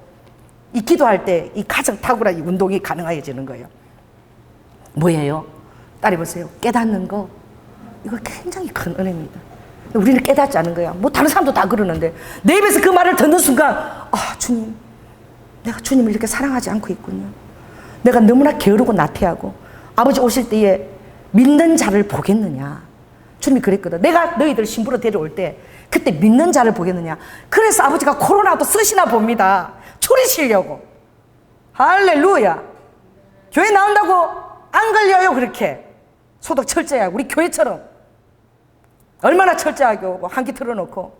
이 기도할 때 이 가장 탁월한 이 운동이 가능해지는 거예요. 뭐예요? 따라해보세요. 깨닫는 거. 이거 굉장히 큰 은혜입니다. 우리는 깨닫지 않은 거야. 뭐 다른 사람도 다 그러는데 내 입에서 그 말을 듣는 순간 주님, 내가 주님을 이렇게 사랑하지 않고 있군요. 내가 너무나 게으르고 나태하고 아버지 오실 때에 믿는 자를 보겠느냐. 주님이 그랬거든. 내가 너희들 신부로 데려올 때 그때 믿는 자를 보겠느냐. 그래서 아버지가 코로나도 쓰시나 봅니다. 추리시려고. 할렐루야. 교회 나온다고 안 걸려요. 그렇게 소독 철저히 하고 우리 교회처럼 얼마나 철저하게 한끼 틀어놓고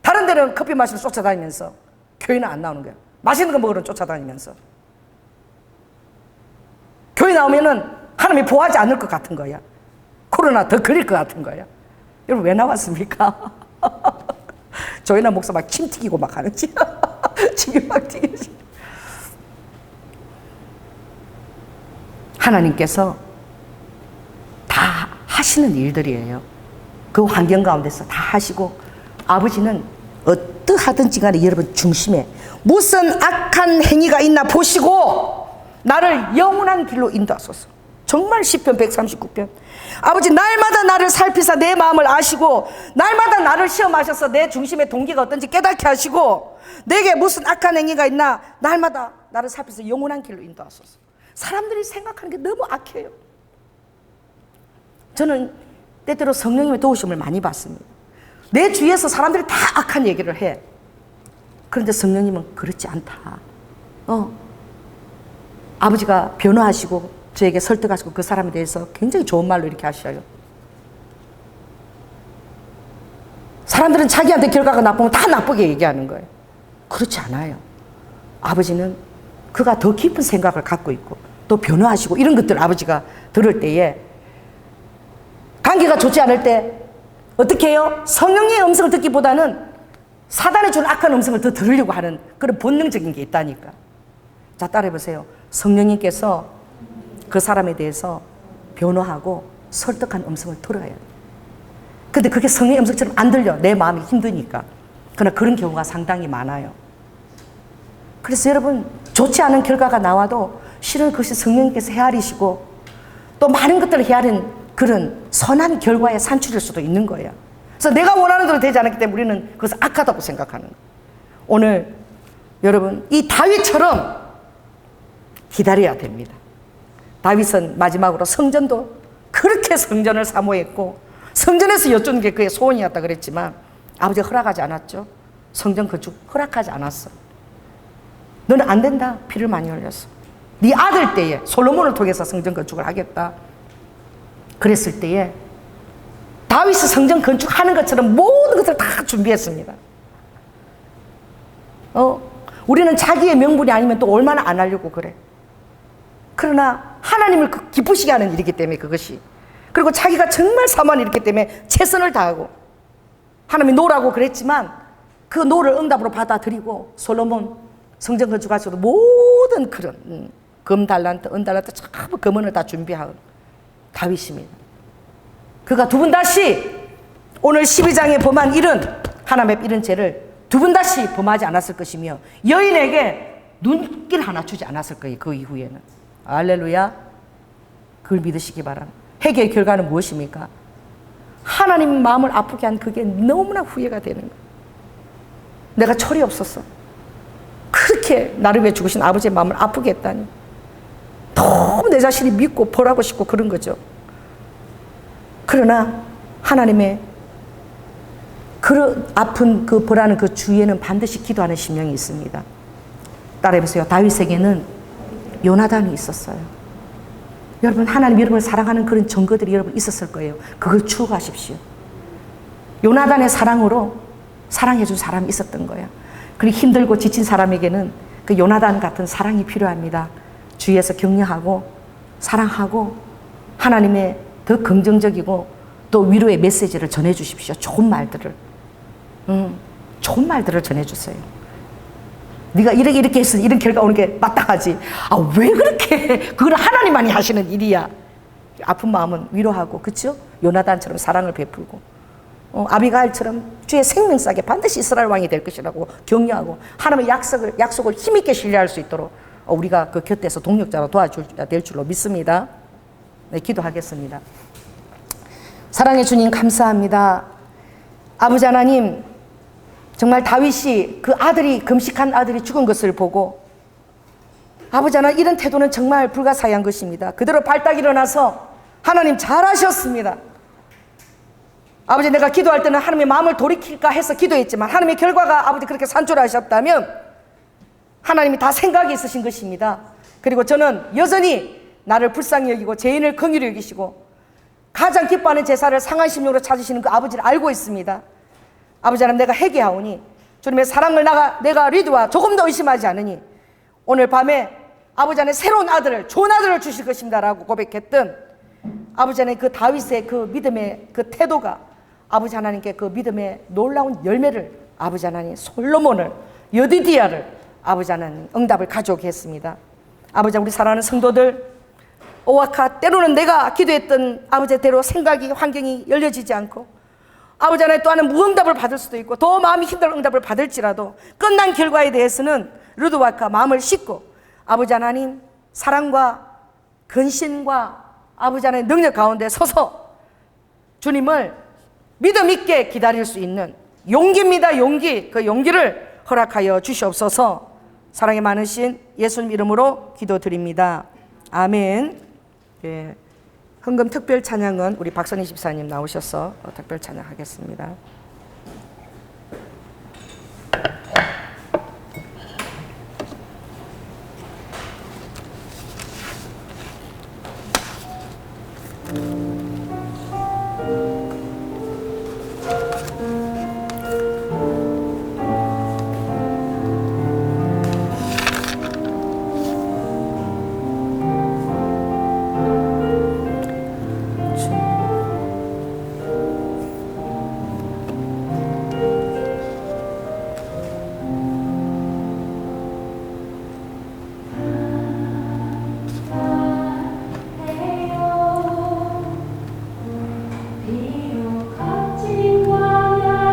다른 데는 커피 마시러 쫓아다니면서 교회는 안 나오는 거야. 맛있는 거 먹으러 쫓아다니면서 교회 나오면은 하나님이 보호하지 않을 것 같은 거야. 코로나 더 걸릴 것 같은 거야. 여러분 왜 나왔습니까? 조이나 목사 막 침 튀기고 막 하는지 침이 막 튀기지. 하나님께서 다 하시는 일들이에요. 그 환경 가운데서 다 하시고 아버지는 어떠하든지 간에 여러분 중심에 무슨 악한 행위가 있나 보시고 나를 영원한 길로 인도하소서. 정말 시편 139편. 아버지 날마다 나를 살피사 내 마음을 아시고 날마다 나를 시험하셔서 내 중심의 동기가 어떤지 깨닫게 하시고 내게 무슨 악한 행위가 있나 날마다 나를 살피사 영원한 길로 인도하소서. 사람들이 생각하는 게 너무 악해요. 저는 때때로 성령님의 도우심을 많이 받습니다. 내 주위에서 사람들이 다 악한 얘기를 해. 그런데 성령님은 그렇지 않다. 아버지가 변호하시고 저에게 설득하시고 그 사람에 대해서 굉장히 좋은 말로 이렇게 하셔요. 사람들은 자기한테 결과가 나쁘면 다 나쁘게 얘기하는 거예요. 그렇지 않아요. 아버지는 그가 더 깊은 생각을 갖고 있고 또 변호하시고 이런 것들 아버지가 들을 때에 관계가 좋지 않을 때 어떻게 해요? 성령의 음성을 듣기보다는 사단이 주는 악한 음성을 더 들으려고 하는 그런 본능적인 게 있다니까. 자, 따라해보세요. 성령님께서 그 사람에 대해서 변호하고 설득한 음성을 들어요. 근데 그게 성령의 음성처럼 안 들려. 내 마음이 힘드니까. 그러나 그런 경우가 상당히 많아요. 그래서 여러분 좋지 않은 결과가 나와도 실은 그것이 성령님께서 헤아리시고 또 많은 것들을 헤아린 그런 선한 결과의 산출일 수도 있는 거예요. 그래서 내가 원하는 대로 되지 않았기 때문에 우리는 그것을 악하다고 생각하는 거예요. 오늘 여러분 이 다윗처럼 기다려야 됩니다. 다윗은 마지막으로 성전도 그렇게 성전을 사모했고 성전에서 여쭈는 게 그의 소원이었다 그랬지만 아버지가 허락하지 않았죠. 성전 건축 허락하지 않았어. 너는 안 된다. 피를 많이 흘렸어. 네 아들 때에 솔로몬을 통해서 성전 건축을 하겠다. 그랬을 때에 다윗이 성전 건축하는 것처럼 모든 것을 다 준비했습니다. 우리는 자기의 명분이 아니면 또 얼마나 안 하려고 그래. 그러나 하나님을 기쁘시게 하는 일이기 때문에 그것이. 그리고 자기가 정말 사모하는 일이기 때문에 최선을 다하고 하나님이 노라고 그랬지만 그 노를 응답으로 받아들이고 솔로몬 성전 건축하셔도 모든 그런 금 달란트, 은 달란트 전부 금은을 다 준비한 다윗입니다. 그가 두 번 다시 오늘 12장에 범한 일은 하나님의 이런 죄를 두 번 다시 범하지 않았을 것이며 여인에게 눈길 하나 주지 않았을 거예요. 그 이후에는. 할렐루야. 그걸 믿으시기 바랍니다. 회개의 결과는 무엇입니까? 하나님 마음을 아프게 한 그게 너무나 후회가 되는 거예요. 내가 철이 없었어. 그렇게 나를 위해 죽으신 아버지의 마음을 아프게 했다니. 너무 내 자신이 믿고 벌하고 싶고 그런 거죠. 그러나 하나님의 그 아픈 그 벌하는 그 주위에는 반드시 기도하는 심령이 있습니다. 따라해보세요. 다윗에게는 요나단이 있었어요. 여러분 하나님 여러분을 사랑하는 그런 증거들이 여러분 있었을 거예요. 그걸 추억하십시오. 요나단의 사랑으로 사랑해준 사람이 있었던 거야. 그리고 힘들고 지친 사람에게는 그 요나단 같은 사랑이 필요합니다. 주위에서 격려하고 사랑하고 하나님의 더 긍정적이고 또 위로의 메시지를 전해주십시오. 좋은 말들을. 좋은 말들을 전해주세요. 네가 이렇게 해서 이런 결과 오는 게 마땅하지. 왜 그렇게 그걸 하나님만이 하시는 일이야. 아픈 마음은 위로하고, 그렇죠? 요나단처럼 사랑을 베풀고, 아비가일처럼 주의 생명싸게 반드시 이스라엘 왕이 될 것이라고 격려하고, 하나님의 약속을 힘있게 신뢰할 수 있도록 우리가 그 곁에서 동력자로 도와줘야 될 줄로 믿습니다. 네, 기도하겠습니다. 사랑의 주님, 감사합니다. 아버지 하나님, 정말 다윗이 그 아들이, 금식한 아들이 죽은 것을 보고, 아버지 하나님, 이런 태도는 정말 불가사의한 것입니다. 그대로 발딱 일어나서 하나님 잘하셨습니다. 아버지, 내가 기도할 때는 하나님의 마음을 돌이킬까 해서 기도했지만 하나님의 결과가 아버지 그렇게 산출하셨다면 하나님이 다 생각이 있으신 것입니다. 그리고 저는 여전히 나를 불쌍히 여기고 죄인을 긍휼히 여기시고 가장 기뻐하는 제사를 상한 심령으로 찾으시는 그 아버지를 알고 있습니다. 아버지 하나님, 내가 회개하오니 주님의 사랑을 내가 리드와 조금 더 의심하지 않으니 오늘 밤에 아버지 하나님 새로운 아들을, 좋은 아들을 주실 것입니다 라고 고백했던 아버지 하나님 그 다윗의 그 믿음의 그 태도가 아버지 하나님께 그 믿음의 놀라운 열매를, 아버지 하나님 솔로몬을, 여디디야를 아버지 하나님 응답을 가져오게 했습니다. 아버지, 우리 사랑하는 성도들, 오아카 때로는 내가 기도했던 아버지대로 생각이, 환경이 열려지지 않고 아버지 하나님 또한 무응답을 받을 수도 있고 더 마음이 힘들어 응답을 받을지라도 끝난 결과에 대해서는 루드와카 마음을 싣고 아버지 하나님 사랑과 근신과 아버지 하나님 능력 가운데 서서 주님을 믿음 있게 기다릴 수 있는 용기입니다. 용기. 그 용기를 허락하여 주시옵소서. 사랑이 많으신 예수님 이름으로 기도드립니다. 아멘. 예. 헌금 특별 찬양은 우리 박선희 집사님 나오셔서 특별 찬양하겠습니다. 비록 거친 광야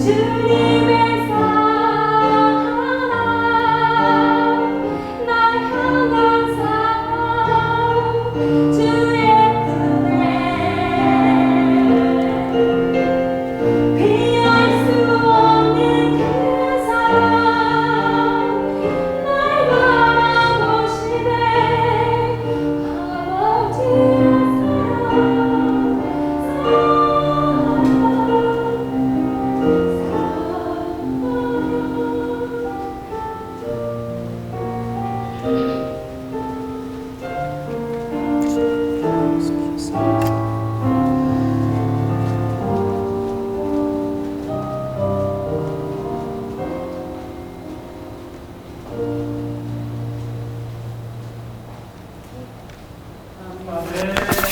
주님의 사랑 날 향한 사랑 주의 은혜 피할 수 없는 그 사랑 날 바라보시네 아버지의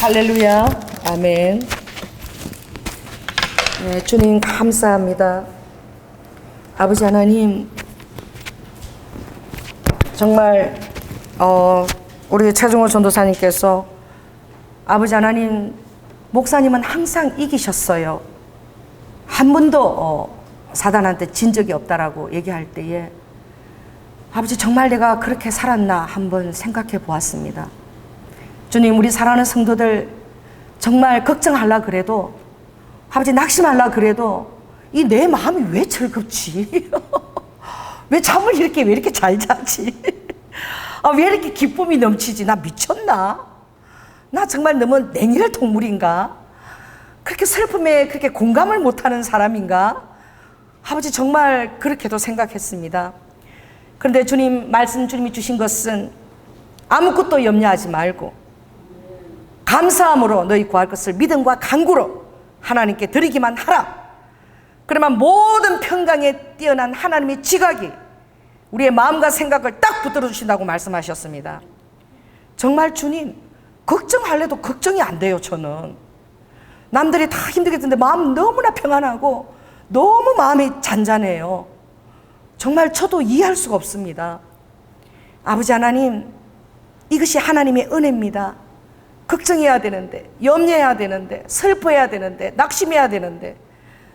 할렐루야. 아멘. 네, 주님 감사합니다. 아버지 하나님, 정말 우리 최종호 전도사님께서 아버지 하나님, 목사님은 항상 이기셨어요. 한 번도 사단한테 진 적이 없다라고 얘기할 때에 아버지 정말 내가 그렇게 살았나 한번 생각해 보았습니다. 주님, 우리 사랑하는 성도들 정말 걱정하려 그래도, 아버지 낙심하려 그래도 이 내 마음이 왜 즐겁지? 왜 잠을 왜 이렇게 잘 자지? 왜 이렇게 기쁨이 넘치지? 나 미쳤나? 나 정말 너무 냉혈 동물인가? 그렇게 슬픔에 그렇게 공감을 못하는 사람인가? 아버지 정말 그렇게도 생각했습니다. 그런데 주님 말씀, 주님이 주신 것은 아무것도 염려하지 말고 감사함으로 너희 구할 것을 믿음과 간구로 하나님께 드리기만 하라. 그러면 모든 평강에 뛰어난 하나님의 지각이 우리의 마음과 생각을 딱 붙들어 주신다고 말씀하셨습니다. 정말 주님, 걱정할래도 걱정이 안 돼요. 저는 남들이 다 힘들겠는데 마음 너무나 평안하고 너무 마음이 잔잔해요. 정말 저도 이해할 수가 없습니다. 아버지 하나님, 이것이 하나님의 은혜입니다. 걱정해야 되는데, 염려해야 되는데, 슬퍼해야 되는데, 낙심해야 되는데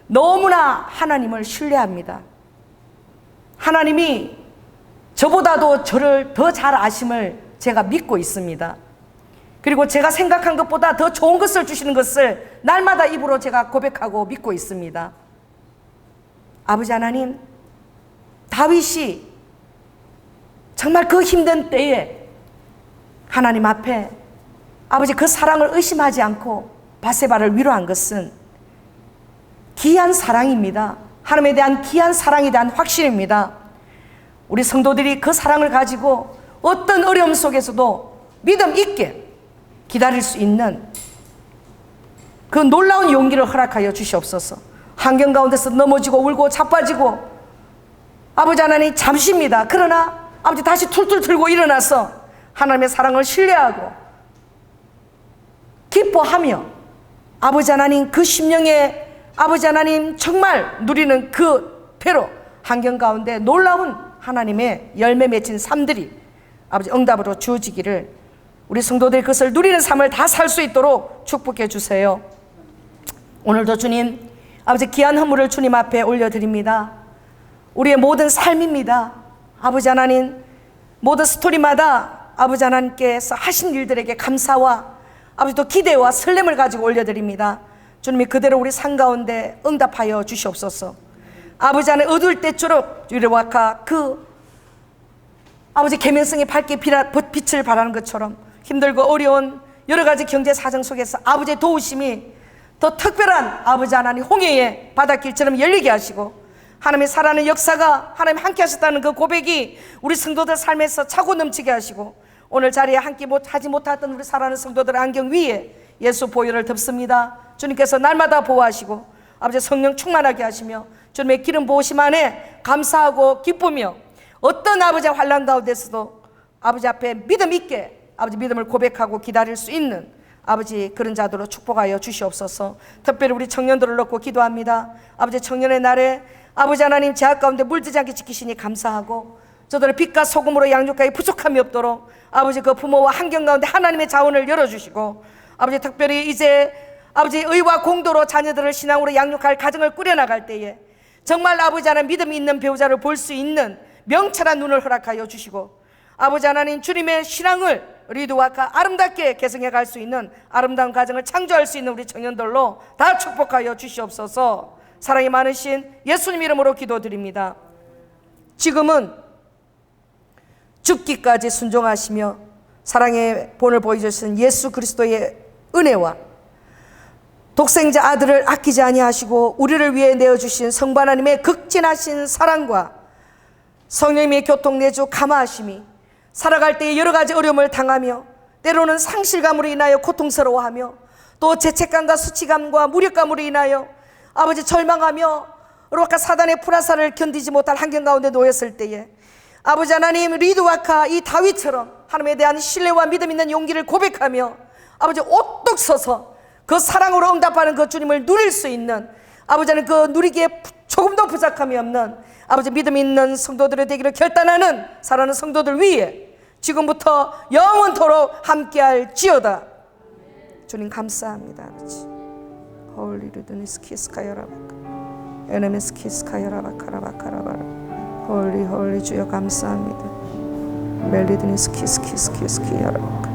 너무나 하나님을 신뢰합니다. 하나님이 저보다도 저를 더 잘 아심을 제가 믿고 있습니다. 그리고 제가 생각한 것보다 더 좋은 것을 주시는 것을 날마다 입으로 제가 고백하고 믿고 있습니다. 아버지 하나님, 다윗이 정말 그 힘든 때에 하나님 앞에 아버지 그 사랑을 의심하지 않고 바세바를 위로한 것은 귀한 사랑입니다. 하나님에 대한 귀한 사랑에 대한 확신입니다. 우리 성도들이 그 사랑을 가지고 어떤 어려움 속에서도 믿음 있게 기다릴 수 있는 그 놀라운 용기를 허락하여 주시옵소서. 환경 가운데서 넘어지고 울고 자빠지고 아버지 하나님 잠시입니다. 그러나 아버지 다시 툴툴 들고 일어나서 하나님의 사랑을 신뢰하고 기뻐하며 아버지 하나님 그 심령에 아버지 하나님 정말 누리는 그 배로 환경 가운데 놀라운 하나님의 열매 맺힌 삶들이 아버지 응답으로 주어지기를 우리 성도들이 그것을 누리는 삶을 다 살 수 있도록 축복해 주세요. 오늘도 주님 아버지 귀한 헌물을 주님 앞에 올려드립니다. 우리의 모든 삶입니다. 아버지 하나님 모든 스토리마다 아버지 하나님께서 하신 일들에게 감사와 아버지 또 기대와 설렘을 가지고 올려드립니다. 주님이 그대로 우리 삶 가운데 응답하여 주시옵소서. 아버지 하나님 어두울 때처럼 유레와카 그 아버지 계명성의 밝게 빛을 발하는 것처럼 힘들고 어려운 여러 가지 경제 사정 속에서 아버지의 도우심이 더 특별한 아버지 하나님 홍해의 바닷길처럼 열리게 하시고 하나님의 살아가는 역사가 하나님 함께 하셨다는 그 고백이 우리 성도들 삶에서 차고 넘치게 하시고 오늘 자리에 함께 하지 못했던 우리 살아가는 성도들 안경 위에 예수 보혈을 덮습니다. 주님께서 날마다 보호하시고 아버지 성령 충만하게 하시며 주님의 기름 부으심 안에 감사하고 기쁘며 어떤 아버지의 환난 가운데서도 아버지 앞에 믿음 있게 아버지 믿음을 고백하고 기다릴 수 있는 아버지 그런 자들로 축복하여 주시옵소서. 특별히 우리 청년들을 놓고 기도합니다. 아버지 청년의 날에 아버지 하나님 제약 가운데 물들지 않게 지키시니 감사하고 저들의 빛과 소금으로 양육하여 부족함이 없도록 아버지 그 부모와 환경 가운데 하나님의 자원을 열어주시고 아버지 특별히 이제 아버지 의와 공도로 자녀들을 신앙으로 양육할 가정을 꾸려나갈 때에 정말 아버지 하나님 믿음이 있는 배우자를 볼 수 있는 명철한 눈을 허락하여 주시고, 아버지 하나님 주님의 신앙을 리드와카 아름답게 개성해 갈 수 있는 아름다운 가정을 창조할 수 있는 우리 청년들로 다 축복하여 주시옵소서. 사랑이 많으신 예수님 이름으로 기도드립니다. 지금은 죽기까지 순종하시며 사랑의 본을 보여주신 예수 그리스도의 은혜와 독생자 아들을 아끼지 아니하시고 우리를 위해 내어주신 성부 하나님의 극진하신 사랑과 성령님의 교통내주 감화하심이 살아갈 때 여러 가지 어려움을 당하며 때로는 상실감으로 인하여 고통스러워하며 또 죄책감과 수치감과 무력감으로 인하여 아버지 절망하며 로아카 사단의 불화살을 견디지 못할 환경 가운데 놓였을 때에 아버지 하나님 리드와카 이 다윗처럼 하나님에 대한 신뢰와 믿음 있는 용기를 고백하며 아버지 오뚝 서서 그 사랑으로 응답하는 그 주님을 누릴 수 있는 아버지 하나님 그 누리기에 조금도 부족함이 없는 아버지 믿음 있는 성도들의 되기를 결단하는 사랑하는 성도들 위해 지금부터 영원토록 함께할 지어다. 주님 감사합니다. 아버지 홀리루드니스키스카야라바카 에네미스키스카야라바카라바카라바라 홀리 주여 감사합니다. 멜리드니스키스키스키스키야라바카